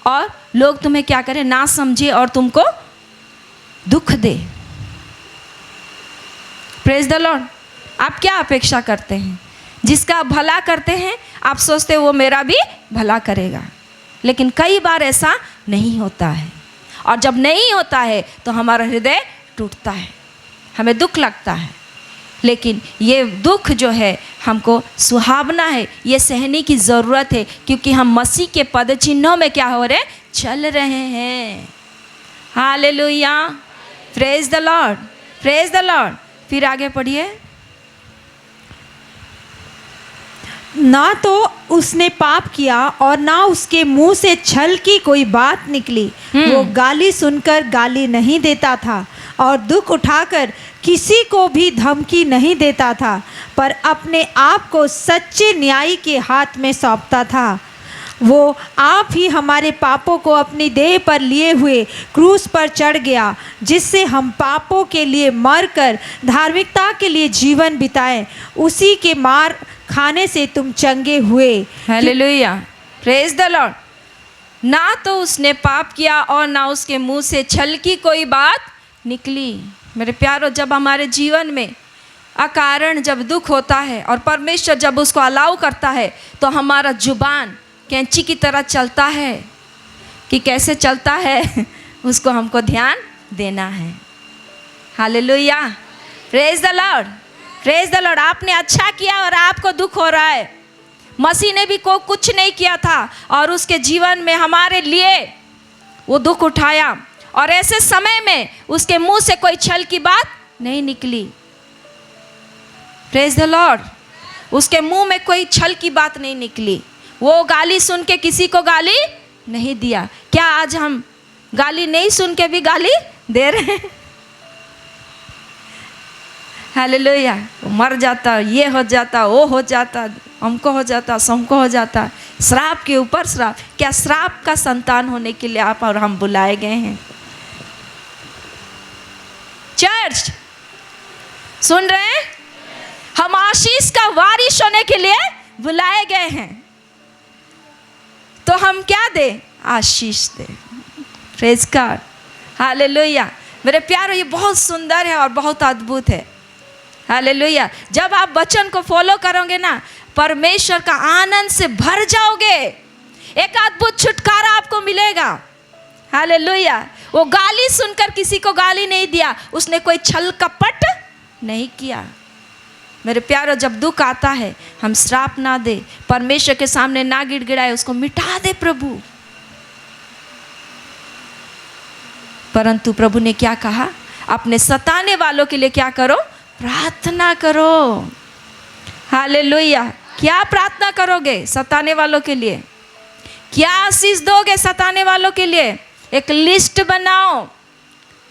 और लोग तुम्हें क्या करें? ना समझे और तुमको दुख दे। Praise the Lord. आप क्या अपेक्षा करते हैं? जिसका आप भला करते हैं आप सोचते हो वो मेरा भी भला करेगा, लेकिन कई बार ऐसा नहीं होता है। और जब नहीं होता है तो हमारा हृदय टूटता है, हमें दुख लगता है। लेकिन ये दुख जो है हमको सुहावना है, ये सहने की ज़रूरत है, क्योंकि हम मसीह के पद चिन्हों में क्या हो रहे? चल रहे हैं। Hallelujah, praise the Lord, praise the Lord. फिर आगे पढ़िए। ना तो उसने पाप किया और ना उसके मुंह से छल की कोई बात निकली। वो गाली सुनकर गाली नहीं देता था और दुख उठाकर किसी को भी धमकी नहीं देता था, पर अपने आप को सच्चे न्यायी के हाथ में सौंपता था। वो आप ही हमारे पापों को अपनी देह पर लिए हुए क्रूस पर चढ़ गया, जिससे हम पापों के लिए मरकर धार्मिकता के लिए जीवन बिताएं। उसी के मार खाने से तुम चंगे हुए। Hallelujah, praise the Lord. ना तो उसने पाप किया और ना उसके मुंह से छल की कोई बात निकली। मेरे प्यारो, जब हमारे जीवन में अकारण जब दुख होता है और परमेश्वर जब उसको अलाउ करता है तो हमारा जुबान कैंची की तरह चलता है। कि कैसे चलता है उसको हमको ध्यान देना है। Hallelujah, praise the Lord, praise the Lord. आपने अच्छा किया और आपको दुख हो रहा है। मसीह ने भी कुछ नहीं किया था और उसके जीवन में हमारे लिए वो दुख उठाया, और ऐसे समय में उसके मुंह से कोई छल की बात नहीं निकली। प्रेज द लॉर्ड, उसके मुंह में कोई छल की बात नहीं निकली। वो गाली सुन के किसी को गाली नहीं दिया। क्या आज हम गाली नहीं सुन के भी गाली दे रहे हैं? हालेलुया, मर जाता, ये हो जाता, वो हो जाता, हमको हो जाता, समको हो जाता, श्राप के ऊपर श्राप। क्या श्राप का संतान होने के लिए आप और हम बुलाए गए हैं? चर्च सुन रहे हैं? हम आशीष का वारिश होने के लिए बुलाए गए हैं, तो हम क्या दे? आशीष दे। Praise God, hallelujah. मेरे प्यारो, ये बहुत सुंदर है और बहुत अद्भुत है। हालेलुया। जब आप वचन को फॉलो करोगे ना, परमेश्वर का आनंद से भर जाओगे। एक अद्भुत छुटकारा आपको मिलेगा। हालेलुया। वो गाली सुनकर किसी को गाली नहीं दिया, उसने कोई छल कपट नहीं किया। मेरे प्यारो, जब दुख आता है हम श्राप ना दे, परमेश्वर के सामने ना गिड़गिड़ाए, उसको मिटा दे प्रभु। परंतु प्रभु ने क्या कहा? अपने सताने वालों के लिए क्या करो? प्रार्थना करो। हालेलुया। क्या प्रार्थना करोगे सताने वालों के लिए? क्या आशीष दोगे सताने वालों के लिए? एक लिस्ट बनाओ।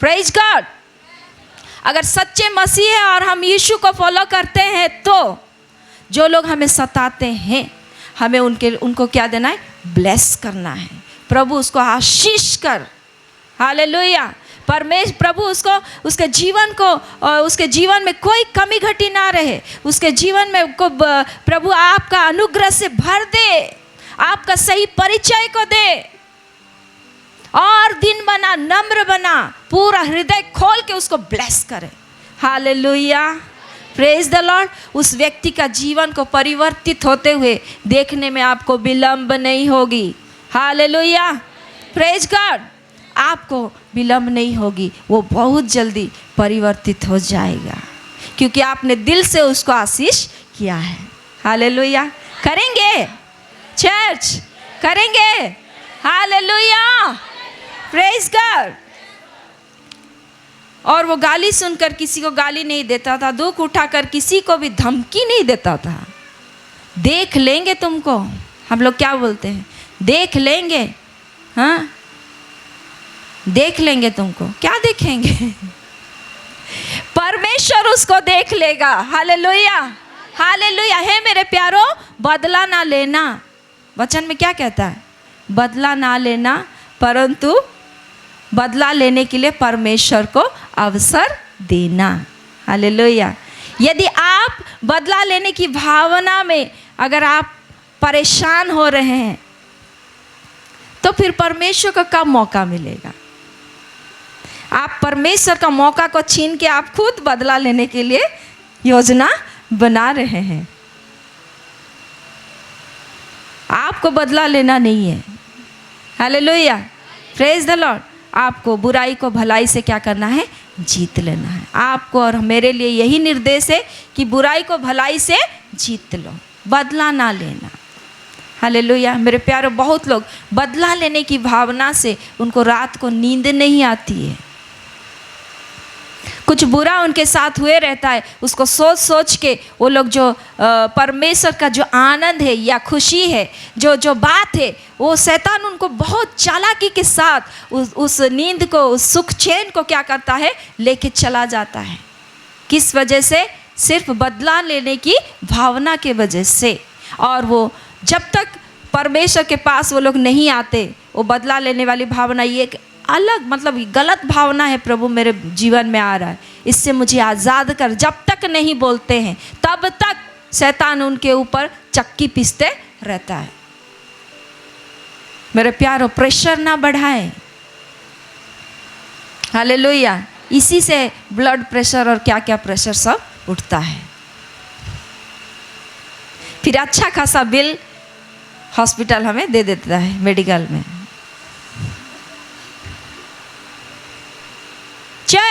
Praise God. अगर सच्चे मसीह है और हम यीशु को फॉलो करते हैं, तो जो लोग हमें सताते हैं, हमें उनको क्या देना है? ब्लेस करना है। प्रभु उसको आशीष कर। हालेलुया। परमेश्वर प्रभु उसको, उसके जीवन को, उसके जीवन में कोई कमी घटी ना रहे। उसके जीवन में को प्रभु आपका अनुग्रह से भर दे, आपका सही परिचय को दे, और दिन बना, नम्र बना, पूरा हृदय खोल के उसको ब्लेस करे। Hallelujah, praise the Lord. उस व्यक्ति का जीवन को परिवर्तित होते हुए देखने में आपको विलंब नहीं होगी। Hallelujah, praise God. आपको विलंब नहीं होगी, वो बहुत जल्दी परिवर्तित हो जाएगा, क्योंकि आपने दिल से उसको आशीष किया है। हालेलुया। करेंगे चर्च, करेंगे। Hallelujah, praise God. और वो गाली सुनकर किसी को गाली नहीं देता था, दुख उठाकर किसी को भी धमकी नहीं देता था। देख लेंगे तुमको, हम लोग क्या बोलते हैं? देख लेंगे। हाँ, देख लेंगे तुमको। क्या देखेंगे? परमेश्वर उसको देख लेगा। Hallelujah, hallelujah. है मेरे प्यारो, बदला ना लेना। वचन में क्या कहता है? बदला ना लेना, परंतु बदला लेने के लिए परमेश्वर को अवसर देना। हालेलुया। यदि आप बदला लेने की भावना में अगर आप परेशान हो रहे हैं, तो फिर परमेश्वर को कब मौका मिलेगा? आप परमेश्वर का मौका को छीन के आप खुद बदला लेने के लिए योजना बना रहे हैं। आपको बदला लेना नहीं है। Hallelujah, praise the Lord. आपको बुराई को भलाई से क्या करना है? जीत लेना है। आपको और मेरे लिए यही निर्देश है कि बुराई को भलाई से जीत लो, बदला ना लेना। हालेलुया। मेरे प्यारो, बहुत लोग बदला लेने की भावना से उनको रात को नींद नहीं आती है। कुछ बुरा उनके साथ हुए रहता है, उसको सोच सोच के वो लोग जो परमेश्वर का जो आनंद है या खुशी है, जो बात है, वो शैतान उनको बहुत चालाकी के साथ उस नींद को, उस सुख चैन को क्या करता है? लेके चला जाता है। किस वजह से? सिर्फ बदला लेने की भावना के वजह से। और वो जब तक परमेश्वर के पास वो लोग नहीं आते, वो बदला लेने वाली भावना, ये एक अलग मतलब गलत भावना है। प्रभु मेरे जीवन में आ रहा है, इससे मुझे आज़ाद कर। जब तक नहीं बोलते हैं, तब तक शैतान उनके ऊपर चक्की पीसते रहता है। मेरे प्यारो, प्रेशर ना बढ़ाएं। हालेलुया। इसी से ब्लड प्रेशर और क्या क्या प्रेशर सब उठता है। फिर अच्छा खासा बिल हॉस्पिटल हमें दे देता है, मेडिकल में।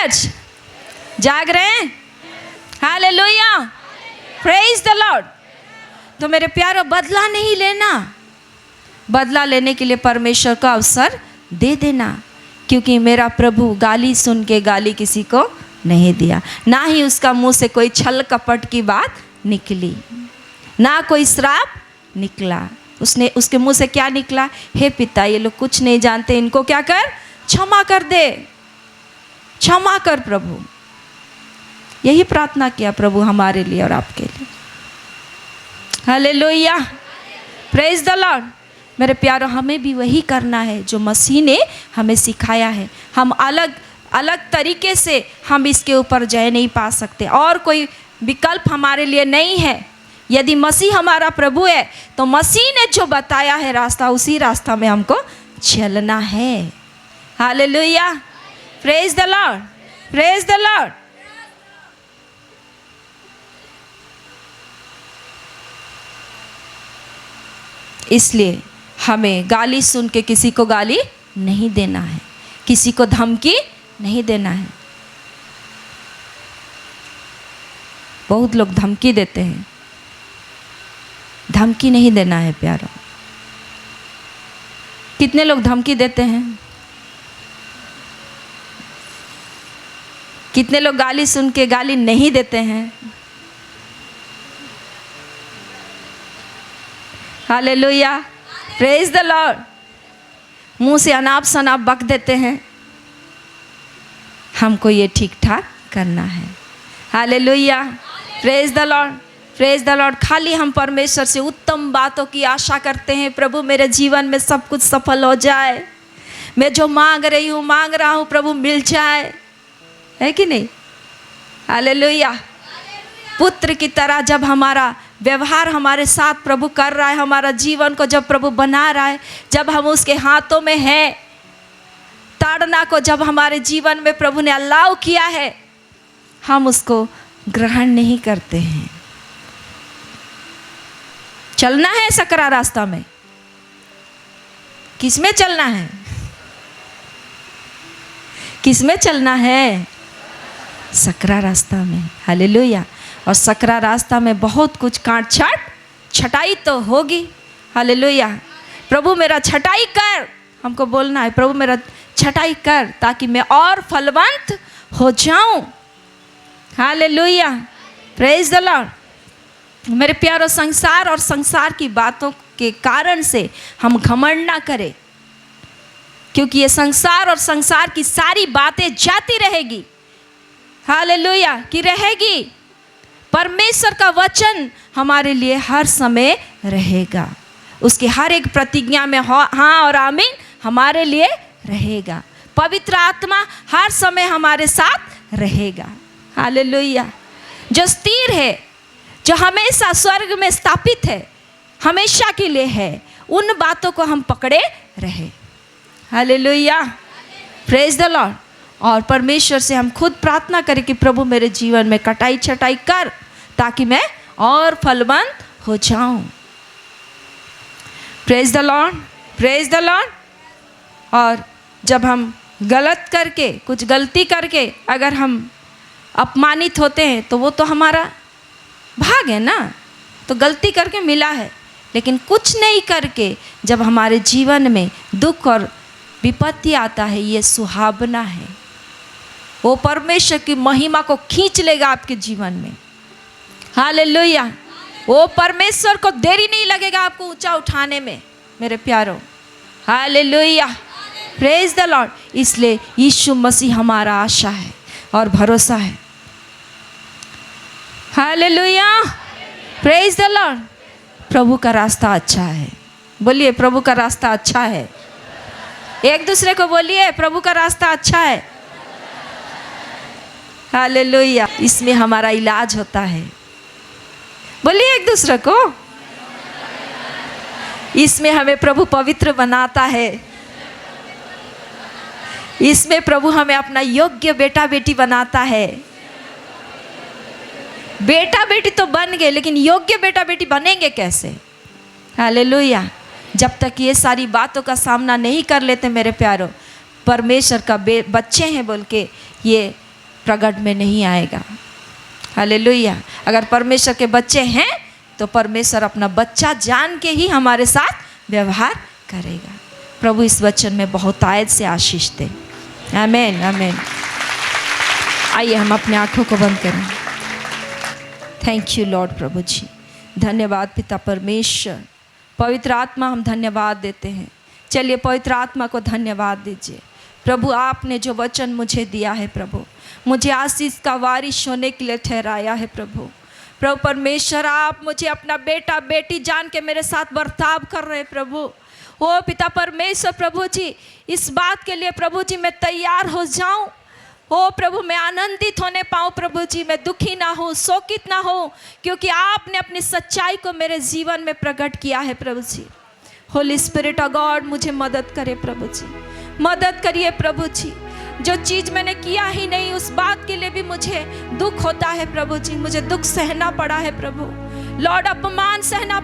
चर्च? जाग रहे हैं? Hallelujah, praise the Lord. तो मेरे प्यारो, बदला नहीं लेना, बदला लेने के लिए परमेश्वर को अवसर दे देना, क्योंकि मेरा प्रभु गाली सुन के गाली किसी को नहीं दिया, ना ही उसका मुंह से कोई छल कपट की बात निकली, ना कोई श्राप निकला। उसके मुंह से क्या निकला? हे पिता, ये लोग कुछ नहीं जानते, इनको क्या कर? क्षमा कर दे, क्षमा कर प्रभु। यही प्रार्थना किया प्रभु हमारे लिए और आपके लिए। Hallelujah, praise the Lord. मेरे प्यारो, हमें भी वही करना है जो मसीह ने हमें सिखाया है। हम अलग अलग तरीके से हम इसके ऊपर जय नहीं पा सकते, और कोई विकल्प हमारे लिए नहीं है। यदि मसीह हमारा प्रभु है तो मसीह ने जो बताया है रास्ता, उसी रास्ता में हमको चलना है। Hallelujah, praise the Lord, praise the Lord. इसलिए हमें गाली सुन के किसी को गाली नहीं देना है, किसी को धमकी नहीं देना है। बहुत लोग धमकी देते हैं, धमकी नहीं देना है प्यारो। कितने लोग धमकी देते हैं? कितने लोग गाली सुन के गाली नहीं देते हैं? Hallelujah, praise the Lord. मुंह से अनाप शनाप बक देते हैं। हमको ये ठीक ठाक करना है। Hallelujah, praise the Lord, praise the Lord. खाली हम परमेश्वर से उत्तम बातों की आशा करते हैं। प्रभु, मेरे जीवन में सब कुछ सफल हो जाए, मैं जो मांग रहा हूँ प्रभु मिल जाए, है कि नहीं? हालेलुया। पुत्र की तरह जब हमारा व्यवहार हमारे साथ प्रभु कर रहा है, हमारा जीवन को जब प्रभु बना रहा है, जब हम उसके हाथों में हैं, ताड़ना को जब हमारे जीवन में प्रभु ने अलाउ किया है, हम उसको ग्रहण नहीं करते हैं। चलना है सकरा रास्ता में। किसमें चलना है? किसमें चलना है? सकरा रास्ता में। हालेलुया। और सकरा रास्ता में बहुत कुछ काट छाट छटाई तो होगी। हालेलुया। प्रभु मेरा छटाई कर, हमको बोलना है, प्रभु मेरा छटाई कर ताकि मैं और फलवंत हो जाऊं। Hallelujah, praise the Lord. मेरे प्यारो, संसार और संसार की बातों के कारण से हम घमंड ना करें, क्योंकि ये संसार और संसार की सारी बातें जाती रहेगी। हालेलुया, कि रहेगी। परमेश्वर का वचन हमारे लिए हर समय रहेगा। उसकी हर एक प्रतिज्ञा में हाँ और आमीन हमारे लिए रहेगा। पवित्र आत्मा हर समय हमारे साथ रहेगा। हालेलुया। जो स्थिर है, जो हमेशा स्वर्ग में स्थापित है, हमेशा के लिए है, उन बातों को हम पकड़े रहे। Hallelujah, praise the Lord. और परमेश्वर से हम खुद प्रार्थना करें कि प्रभु मेरे जीवन में कटाई छटाई कर ताकि मैं और फलवंत हो जाऊं। Praise the Lord, praise the Lord. और जब हम गलत करके, कुछ गलती करके अगर हम अपमानित होते हैं तो वो तो हमारा भाग है ना, तो गलती करके मिला है। लेकिन कुछ नहीं करके जब हमारे जीवन में दुख और विपत्ति आता है, ये सुहावना है। वो परमेश्वर की महिमा को खींच लेगा आपके जीवन में। हालेलुया। वो परमेश्वर को देरी नहीं लगेगा आपको ऊंचा उठाने में मेरे प्यारों। Hallelujah, praise the Lord. इसलिए यीशु मसीह हमारा आशा है और भरोसा है। Hallelujah, praise the Lord. प्रभु का रास्ता अच्छा है। बोलिए, प्रभु का रास्ता अच्छा है। एक दूसरे को बोलिए, प्रभु का रास्ता अच्छा है। हालेलुया। इसमें हमारा इलाज होता है। बोलिए एक दूसरे को। इसमें हमें प्रभु पवित्र बनाता है। इसमें प्रभु हमें अपना योग्य बेटा बेटी बनाता है। बेटा बेटी तो बन गए, लेकिन योग्य बेटा बेटी बनेंगे कैसे? हालेलुया। जब तक ये सारी बातों का सामना नहीं कर लेते मेरे प्यारों, परमेश्वर का बच्चे हैं बोल के ये प्रगट में नहीं आएगा। हालेलुया। अगर परमेश्वर के बच्चे हैं तो परमेश्वर अपना बच्चा जान के ही हमारे साथ व्यवहार करेगा। प्रभु इस वचन में बहुतायत से आशीष दे। आमीन आमीन। आइए हम अपने आंखों को बंद करें। थैंक यू लॉर्ड प्रभु जी। धन्यवाद पिता परमेश्वर। पवित्र आत्मा हम धन्यवाद देते हैं। चलिए पवित्र आत्मा को धन्यवाद दीजिए। प्रभु आपने जो वचन मुझे दिया है प्रभु, मुझे आशीष का वारिश होने के लिए ठहराया है प्रभु। प्रभु परमेश्वर आप मुझे अपना बेटा बेटी जान के मेरे साथ बर्ताव कर रहे हैं प्रभु। ओ पिता परमेश्वर प्रभु जी, इस बात के लिए प्रभु जी मैं तैयार हो जाऊं। ओ प्रभु मैं आनंदित होने पाऊँ प्रभु जी, मैं दुखी ना हो, शोकित ना हो, क्योंकि आपने अपनी सच्चाई को मेरे जीवन में प्रकट किया है प्रभु जी। होली स्पिरिट ऑफ गॉड मुझे मदद करे प्रभु जी, मदद करिए प्रभु जी। जो चीज़ मैंने किया ही नहीं उस बात के लिए भी मुझे दुख होता है प्रभु जी, मुझे दुख सहना पड़ा है प्रभु। लॉर्ड अपमान सहना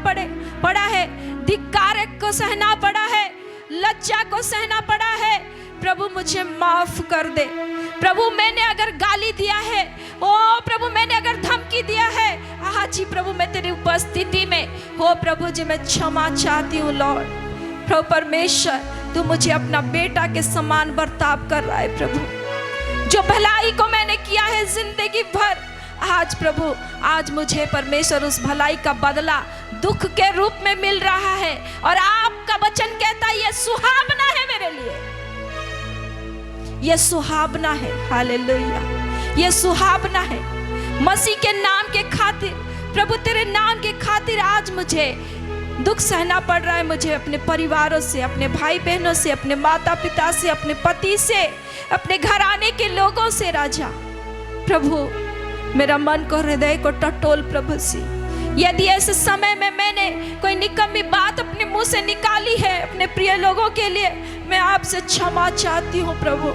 पड़ा है, धिक्कार को सहना पड़ा है, लज्जा को सहना पड़ा है प्रभु। मुझे माफ कर दे प्रभु। मैंने अगर गाली दिया है, ओ प्रभु मैंने अगर धमकी दिया है, आज ही प्रभु मैं तेरी उपस्थिति में हो प्रभु जी मैं क्षमा चाहती हूँ लॉर्ड। प्रभु परमेश्वर तू मुझे अपना बेटा के समान बर्ताव कर रहा है प्रभु। जो भलाई को मैंने किया है जिंदगी भर, आज प्रभु आज मुझे परमेश्वर उस भलाई का बदला दुख के रूप में मिल रहा है। और आपका वचन कहता है ये सुहावना है मेरे लिए, ये सुहावना है। हालेलुया, ये सुहावना है। मसीह के नाम के खातिर प्रभु, तेरे नाम के खातिर आज मुझे दुख सहना पड़ रहा है। मुझे अपने परिवारों से, अपने भाई बहनों से, अपने माता पिता से, अपने पति से, अपने घराने के लोगों से राजा प्रभु मेरा मन को, हृदय को टटोल प्रभु सी। यदि ऐसे समय में मैंने कोई निकम्मी बात अपने मुंह से निकाली है अपने प्रिय लोगों के लिए, मैं आपसे क्षमा चाहती हूँ प्रभु।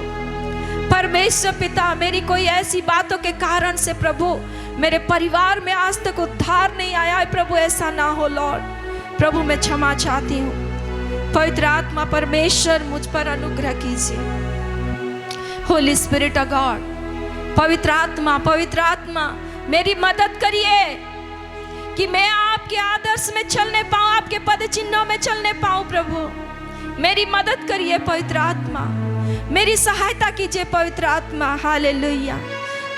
परमेश्वर पिता, मेरी कोई ऐसी बातों के कारण से प्रभु मेरे परिवार में आज तक उद्धार नहीं आया है प्रभु, ऐसा ना हो लॉर्ड। प्रभु मैं क्षमा चाहती हूँ। पवित्र आत्मा परमेश्वर मुझ पर अनुग्रह कीजिए। होली स्पिरिट ऑफ गॉड, पवित्र आत्मा मेरी मदद करिए कि मैं आपके आदर्श में चलने पाऊँ, आपके पद चिन्हों में चलने पाऊँ प्रभु। मेरी मदद करिए पवित्र आत्मा, मेरी सहायता कीजिए पवित्र आत्मा। हालेलुया।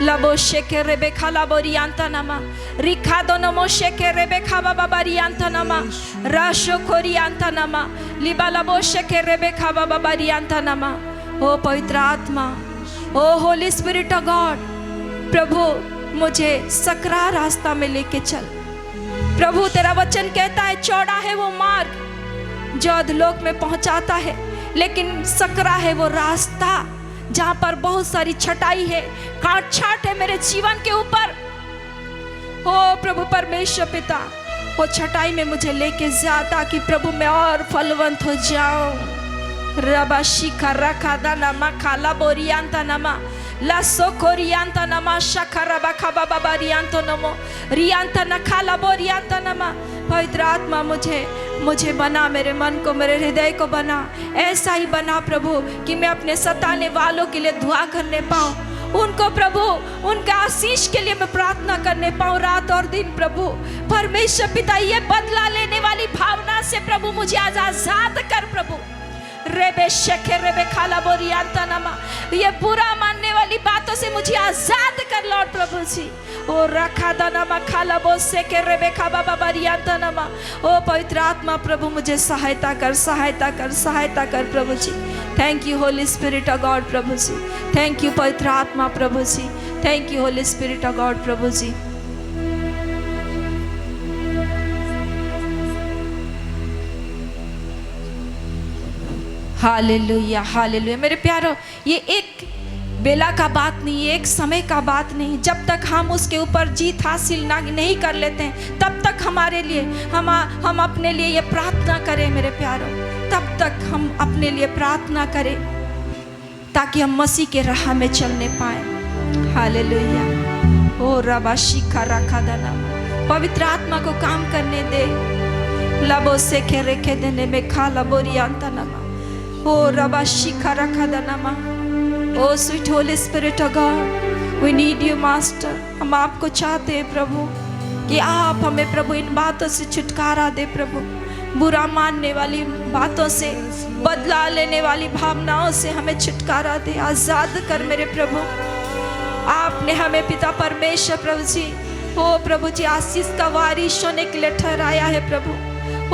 लबो शेके रेबे खाला बोरियांता नमा रिखा दोनों शेके रेबे खाबा बाबारियांता नमा राशो खोरियांता नमा लिबा लबो शेके रेबे खाबा बाबारियांता नमा। ओ पवित्र आत्मा, ओ होली स्पिरिट ऑफ गॉड, प्रभु मुझे सकरा रास्ता में लेके चल प्रभु। तेरा वचन कहता है चौड़ा है वो मार्ग जो अधलोक में पहुंचाता है, लेकिन सकरा है वो रास्ता जहां पर बहुत सारी छटाई है, काट छाट है मेरे जीवन के ऊपर। ओ प्रभु परमेश्वर पिता, वो छटाई में मुझे लेके जा ताकि प्रभु मैं और फलवंत हो जाऊं। रबा शिखा रखा नमा खाला बोरियांता नमा लासो कोरियांता नमा शखरा बखा बाबा रियांतो नमो रियांता न खाला बोरियांता नमा। पवित्र आत्मा मुझे बना, मेरे मन को, मेरे हृदय को बना, ऐसा ही बना प्रभु कि मैं अपने सताने वालों के लिए दुआ करने पाऊँ, उनको प्रभु उनका आशीष के लिए मैं प्रार्थना करने पाऊँ रात और दिन प्रभु। परमेश्वर पिता, ये बदला लेने वाली भावना से प्रभु मुझे आज आजाद कर प्रभु। रेबे शेखे रेबे खाला बोरियांता नमा, ये बुरा मानने वाली बातों से मुझे आजाद कर लॉर्ड प्रभु जी। ओ रखा नमा खाला बो सेके रेबे खाबा बाबारियांता नमा। ओ पवित्र आत्मा प्रभु मुझे सहायता कर प्रभु जी। Thank you Holy Spirit of God प्रभु जी। थैंक यू पवित्र आत्मा प्रभु जी। Thank you Holy Spirit of God प्रभु जी। Hallelujah hallelujah. मेरे प्यारो, ये एक बेला का बात नहीं, एक समय का बात नहीं। जब तक हम उसके ऊपर जीत हासिल नहीं कर लेते हैं, तब तक हमारे लिए हम अपने लिए ये प्रार्थना करें मेरे प्यारो, तब तक हम अपने लिए प्रार्थना करें ताकि हम मसीह के राह में चलने पाए। हालेलुया। ओ रबा शिखा रखा दना, पवित्र आत्मा को काम करने दे। लबो से खेरे खे देने में खा लबोरियांता नमा। ओ रबा शिखा रखा दनमा। Oh sweet Holy Spirit of God, we need you master. हम आपको चाहते हैं प्रभु कि आप हमें प्रभु इन बातों से छुटकारा दे प्रभु, बुरा मानने वाली बातों से, बदला लेने वाली भावनाओं से हमें छुटकारा दे, आज़ाद कर मेरे प्रभु। आपने हमें पिता परमेश्वर प्रभु जी, ओ प्रभु जी, आशीष का वारिश होने के लिए ठहराया है प्रभु।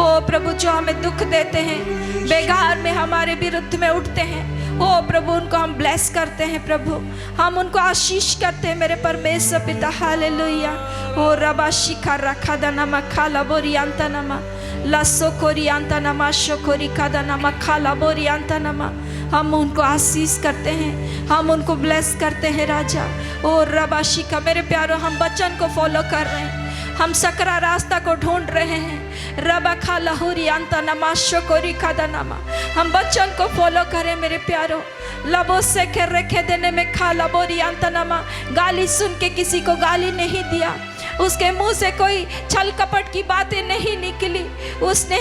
ओ प्रभु, जो हमें दुख देते हैं, बेगार में हमारे विरुद्ध में उठते हैं, ओ प्रभु उनको हम ब्लेस करते हैं प्रभु, हम उनको आशीष करते हैं मेरे परमेश्वर पिता। हालेलुया। ओ रबा शिखा रखा दनमा खाला बोरियांता नमा लसो कोरियांता नमा शोकोरी कादा नमा खाला बोरियांता नमा। हम उनको आशीष करते हैं, हम उनको ब्लेस करते हैं राजा। ओ रबा शिखा, मेरे प्यारो, हम वचन को फॉलो कर रहे हैं, हम सकरा रास्ता को ढूंढ रहे हैं। रबा खाला हुरियांता नमा शोकोरी कादा नमा, हम वचन को फॉलो करें मेरे प्यारो। लबो से के रखे देने में खाला बोरियांता नमा, गाली सुन के किसी को गाली नहीं दिया, उसके मुंह से कोई छल कपट की बातें नहीं निकली, उसने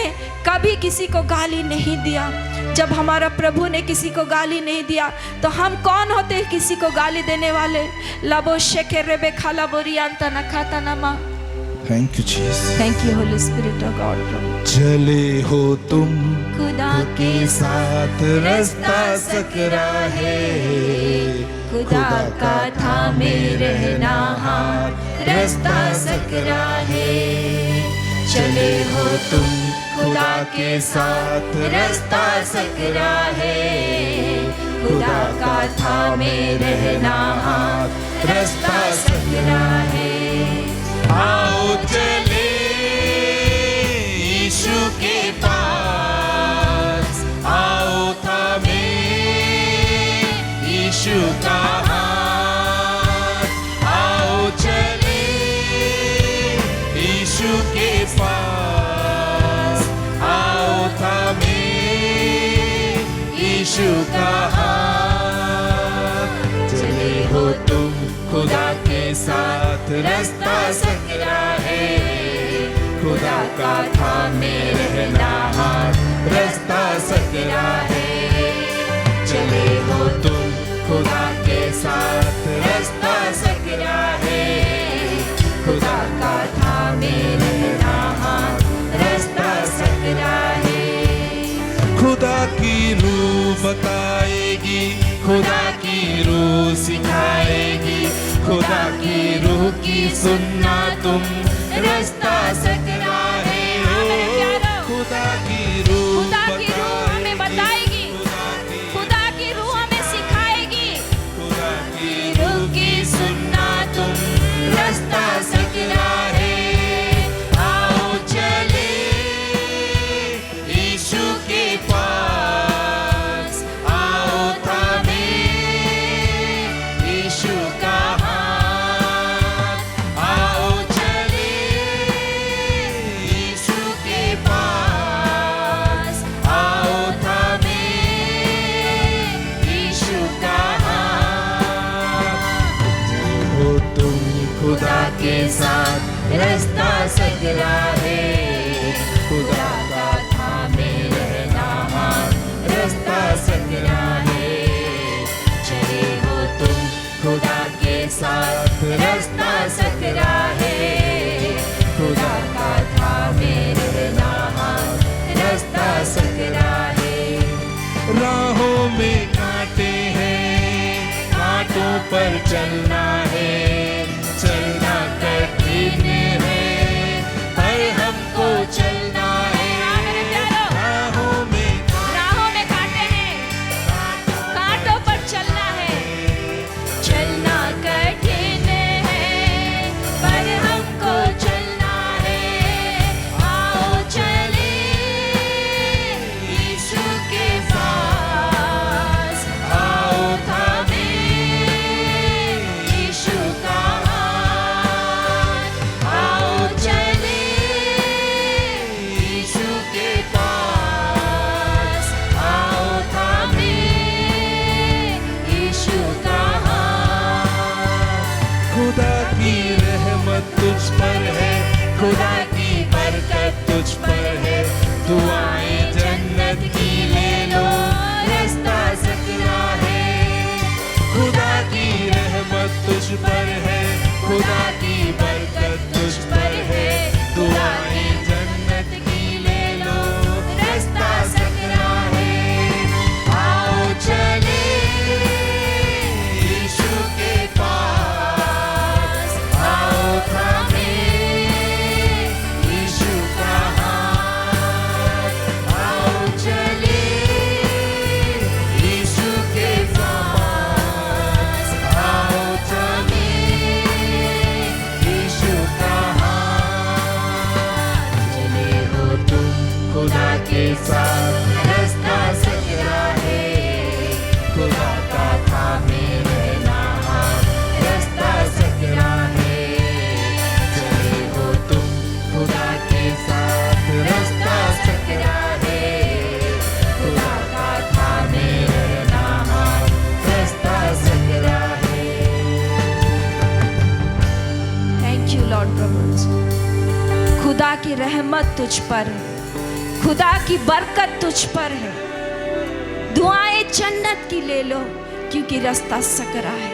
कभी किसी को गाली नहीं दिया। जब हमारा प्रभु ने किसी को गाली नहीं दिया तो हम कौन होते हैं किसी को गाली देने वाले। लबो शेखे रेबे खाला बोरियांता न खाता नमा। Thank you Jesus, thank you Holy Spirit of God प्रभु। चले हो तुम खुदा के साथ, रास्ता सकरा है, खुदा का थामे रहना हाथ, रास्ता सकरा है। चले हो तुम खुदा के साथ, रास्ता सकरा है, खुदा का थामे रहना हाथ, रास्ता सकरा है। आओ चले यीशु के पास, आओ थामे यीशु का हाथ, आओ चले यीशु के पास, आओ थामे यीशु का हाथ। चले हो तुम खुदा के साथ, रास्ता सकरा है, खुदा का थामे रहना हाथ, रास्ता सकरा है। चले हो तुम खुदा के साथ, रास्ता सकरा है, खुदा का थामे रहना हाथ, रास्ता सकरा है। खुदा की रूह बताएगी, खुदा की रूह सिखाएगी, खुदा की रूह की सुनना तुम, रास्ता सकरा है। खुदा की रूह हमें बताएगी, खुदा की रूह हमें सिखाएगी, खुदा की रूह की सुनना तुम, रास्ता सकरा है। आओ चले यीशु के पास, आओ थामे यीशु का हाथ, आओ चले यीशु के पास, आओ थामे यीशु का हाथ। हो तुम खुदा के साथ, रास्ता सकरा है, खुदा का थामे रहना हाथ, रास्ता सकरा है। चले हो तुम खुदा के साथ, रास्ता सकरा है, खुदा का थामे रहना हाथ, रास्ता सकरा है। राहों में कांटे हैं, कांटों पर चलना है, चलना कठिन है, पर हमको चलना है। राहों में कांटे हैं, कांटों पर चलना है, चलना कठिन है, पर हमको चलना है। आओ चले यीशु के पास, आओ थामे रहमत तुझ पर है, खुदा की बरकत तुझ पर है। दुआएं जन्नत की ले लो क्योंकि रास्ता सकरा है।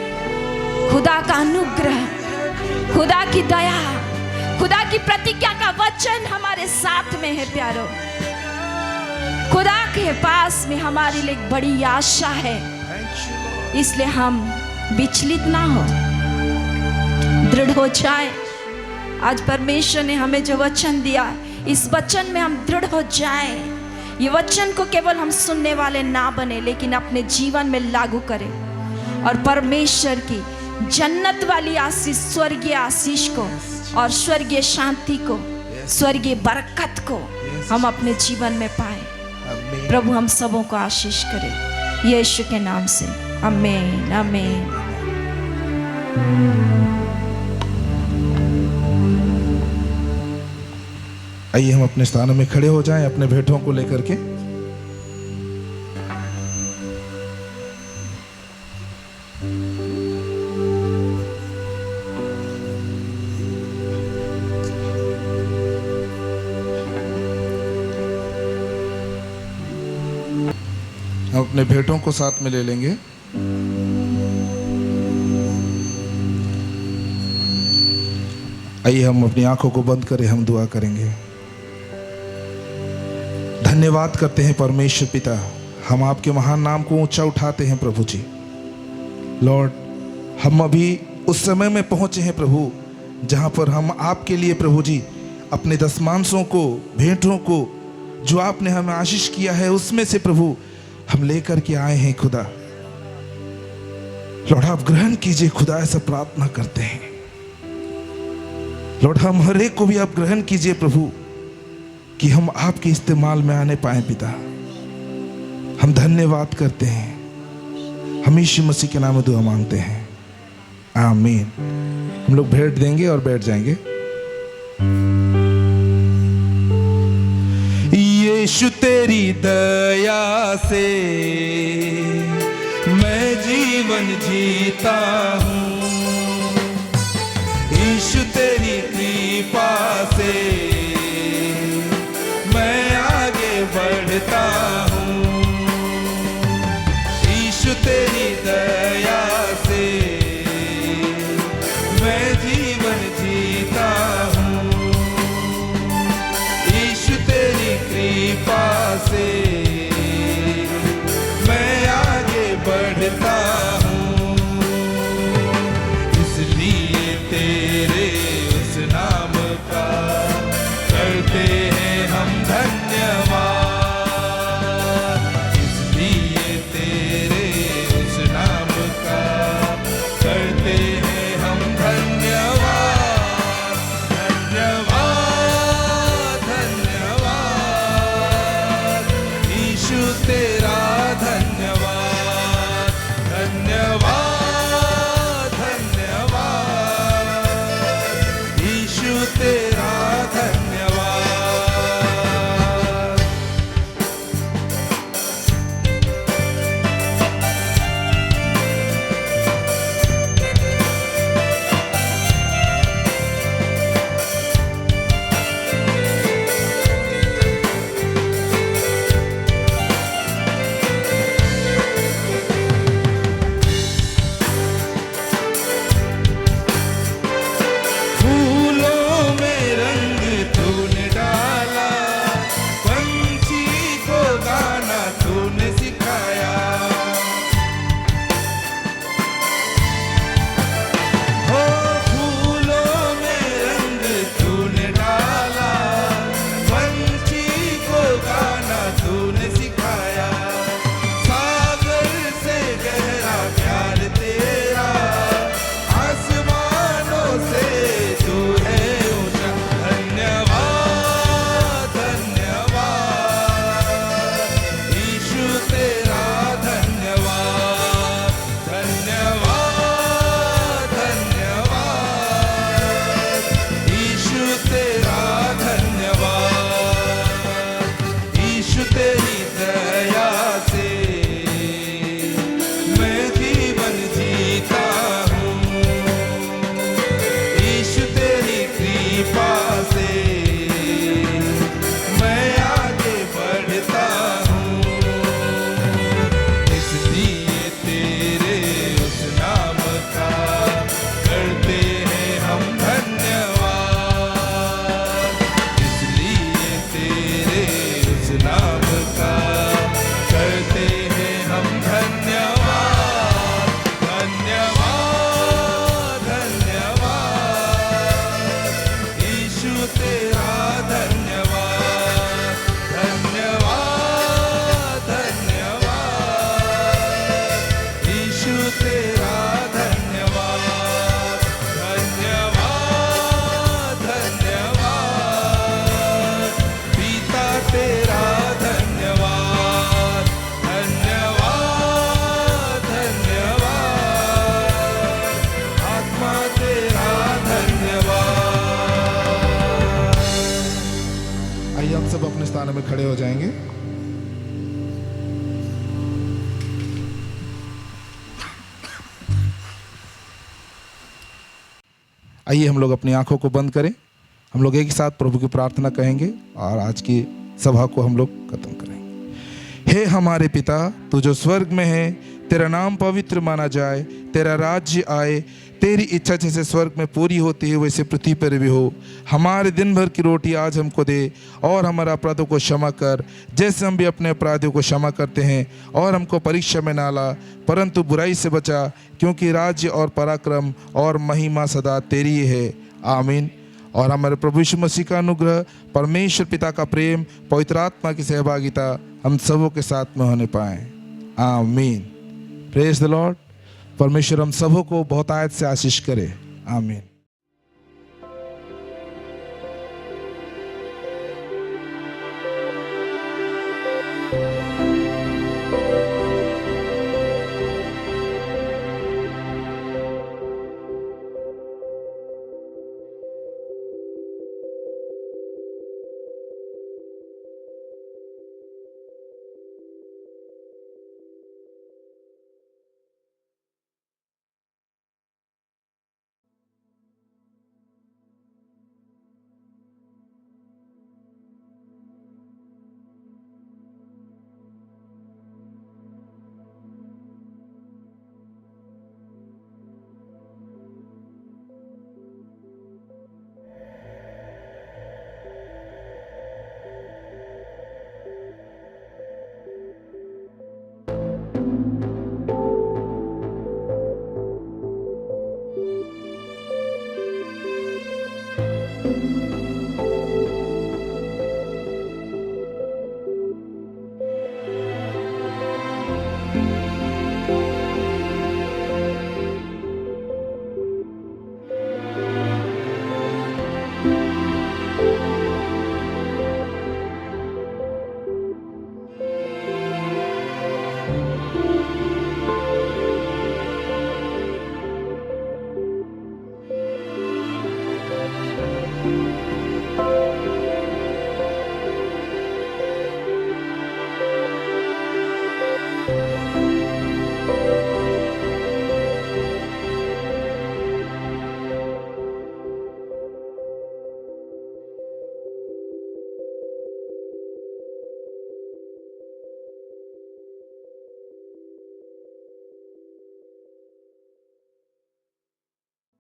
खुदा का अनुग्रह, खुदा की दया, खुदा की प्रतिज्ञा का वचन हमारे साथ में है प्यारो। खुदा के पास में हमारे लिए एक बड़ी आशा है, इसलिए हम विचलित ना हो, दृढ़ हो जाए। आज परमेश्वर ने हमें जो वचन दिया, इस वचन में हम दृढ़ हो जाए। ये वचन को केवल हम सुनने वाले ना बने, लेकिन अपने जीवन में लागू करें और परमेश्वर की जन्नत वाली आशीष, स्वर्गीय आशीष को और स्वर्गीय शांति को, स्वर्गीय बरकत को हम अपने जीवन में पाए। प्रभु हम सबों को आशीष करे यीशु के नाम से, आमीन आमीन। आइए हम अपने स्थानों में खड़े हो जाएं अपने भेंटों को लेकर के। हम अपने भेंटों को साथ में ले लेंगे। आइए हम अपनी आंखों को बंद करें, हम दुआ करेंगे। धन्यवाद करते हैं परमेश्वर पिता, हम आपके महान नाम को ऊंचा उठाते हैं प्रभु जी। लॉर्ड, हम अभी उस समय में पहुंचे हैं प्रभु, जहां पर हम आपके लिए प्रभु जी अपने दशमांशों को, भेंटों को, जो आपने हमें आशीष किया है, उसमें से प्रभु हम लेकर के आए हैं खुदा। लॉर्ड, आप ग्रहण कीजिए खुदा, ऐसा प्रार्थना करते हैं। लॉर्ड, हम हर एक को भी आप ग्रहण कीजिए प्रभु, कि हम आपके इस्तेमाल में आने पाए पिता। हम धन्यवाद करते हैं, हम यीशु मसीह के नाम में दुआ मांगते हैं, आमीन। हम लोग भेंट देंगे और बैठ जाएंगे। यीशु तेरी दया से मैं जीवन जीता हूँ, यीशु तेरी कृपा से मैं आगे बढ़ता हूँ, यीशु तेरी दया से मैं जीवन जीता हूँ, यीशु तेरी कृपा से मैं आगे बढ़ता हूँ। हम धन्यवाद धन्यवाद धन्यवाद यीशु तेरा धन्यवाद धन्यवाद धन्यवाद यीशु तेरा धन्यवाद धन्यवाद धन्यवाद पिता तेरा धन्यवाद धन्यवाद धन्यवाद आत्मा तेरा धन्यवाद। आइए हम सब अपने स्थान में खड़े हो जाएंगे। आइए हम लोग अपनी आंखों को बंद करें। हम लोग एक साथ प्रभु की प्रार्थना कहेंगे और आज की सभा को हम लोग खत्म करेंगे। हे हमारे पिता, तू जो स्वर्ग में है, तेरा नाम पवित्र माना जाए, तेरा राज्य आए, तेरी इच्छा जैसे स्वर्ग में पूरी होती है वैसे पृथ्वी पर भी हो। हमारे दिन भर की रोटी आज हमको दे और हमारे अपराधों को क्षमा कर जैसे हम भी अपने अपराधियों को क्षमा करते हैं, और हमको परीक्षा में ना ला परंतु बुराई से बचा, क्योंकि राज्य और पराक्रम और महिमा सदा तेरी है। आमीन। और हमारे प्रभु यीशु मसीह का अनुग्रह, परमेश्वर पिता का प्रेम, पवित्र आत्मा की सहभागिता हम सबों के साथ में होने पाए। आमीन। Praise the Lord. परमेश्वर हम सबों को बहुत आयत से आशीष करे। आमीन।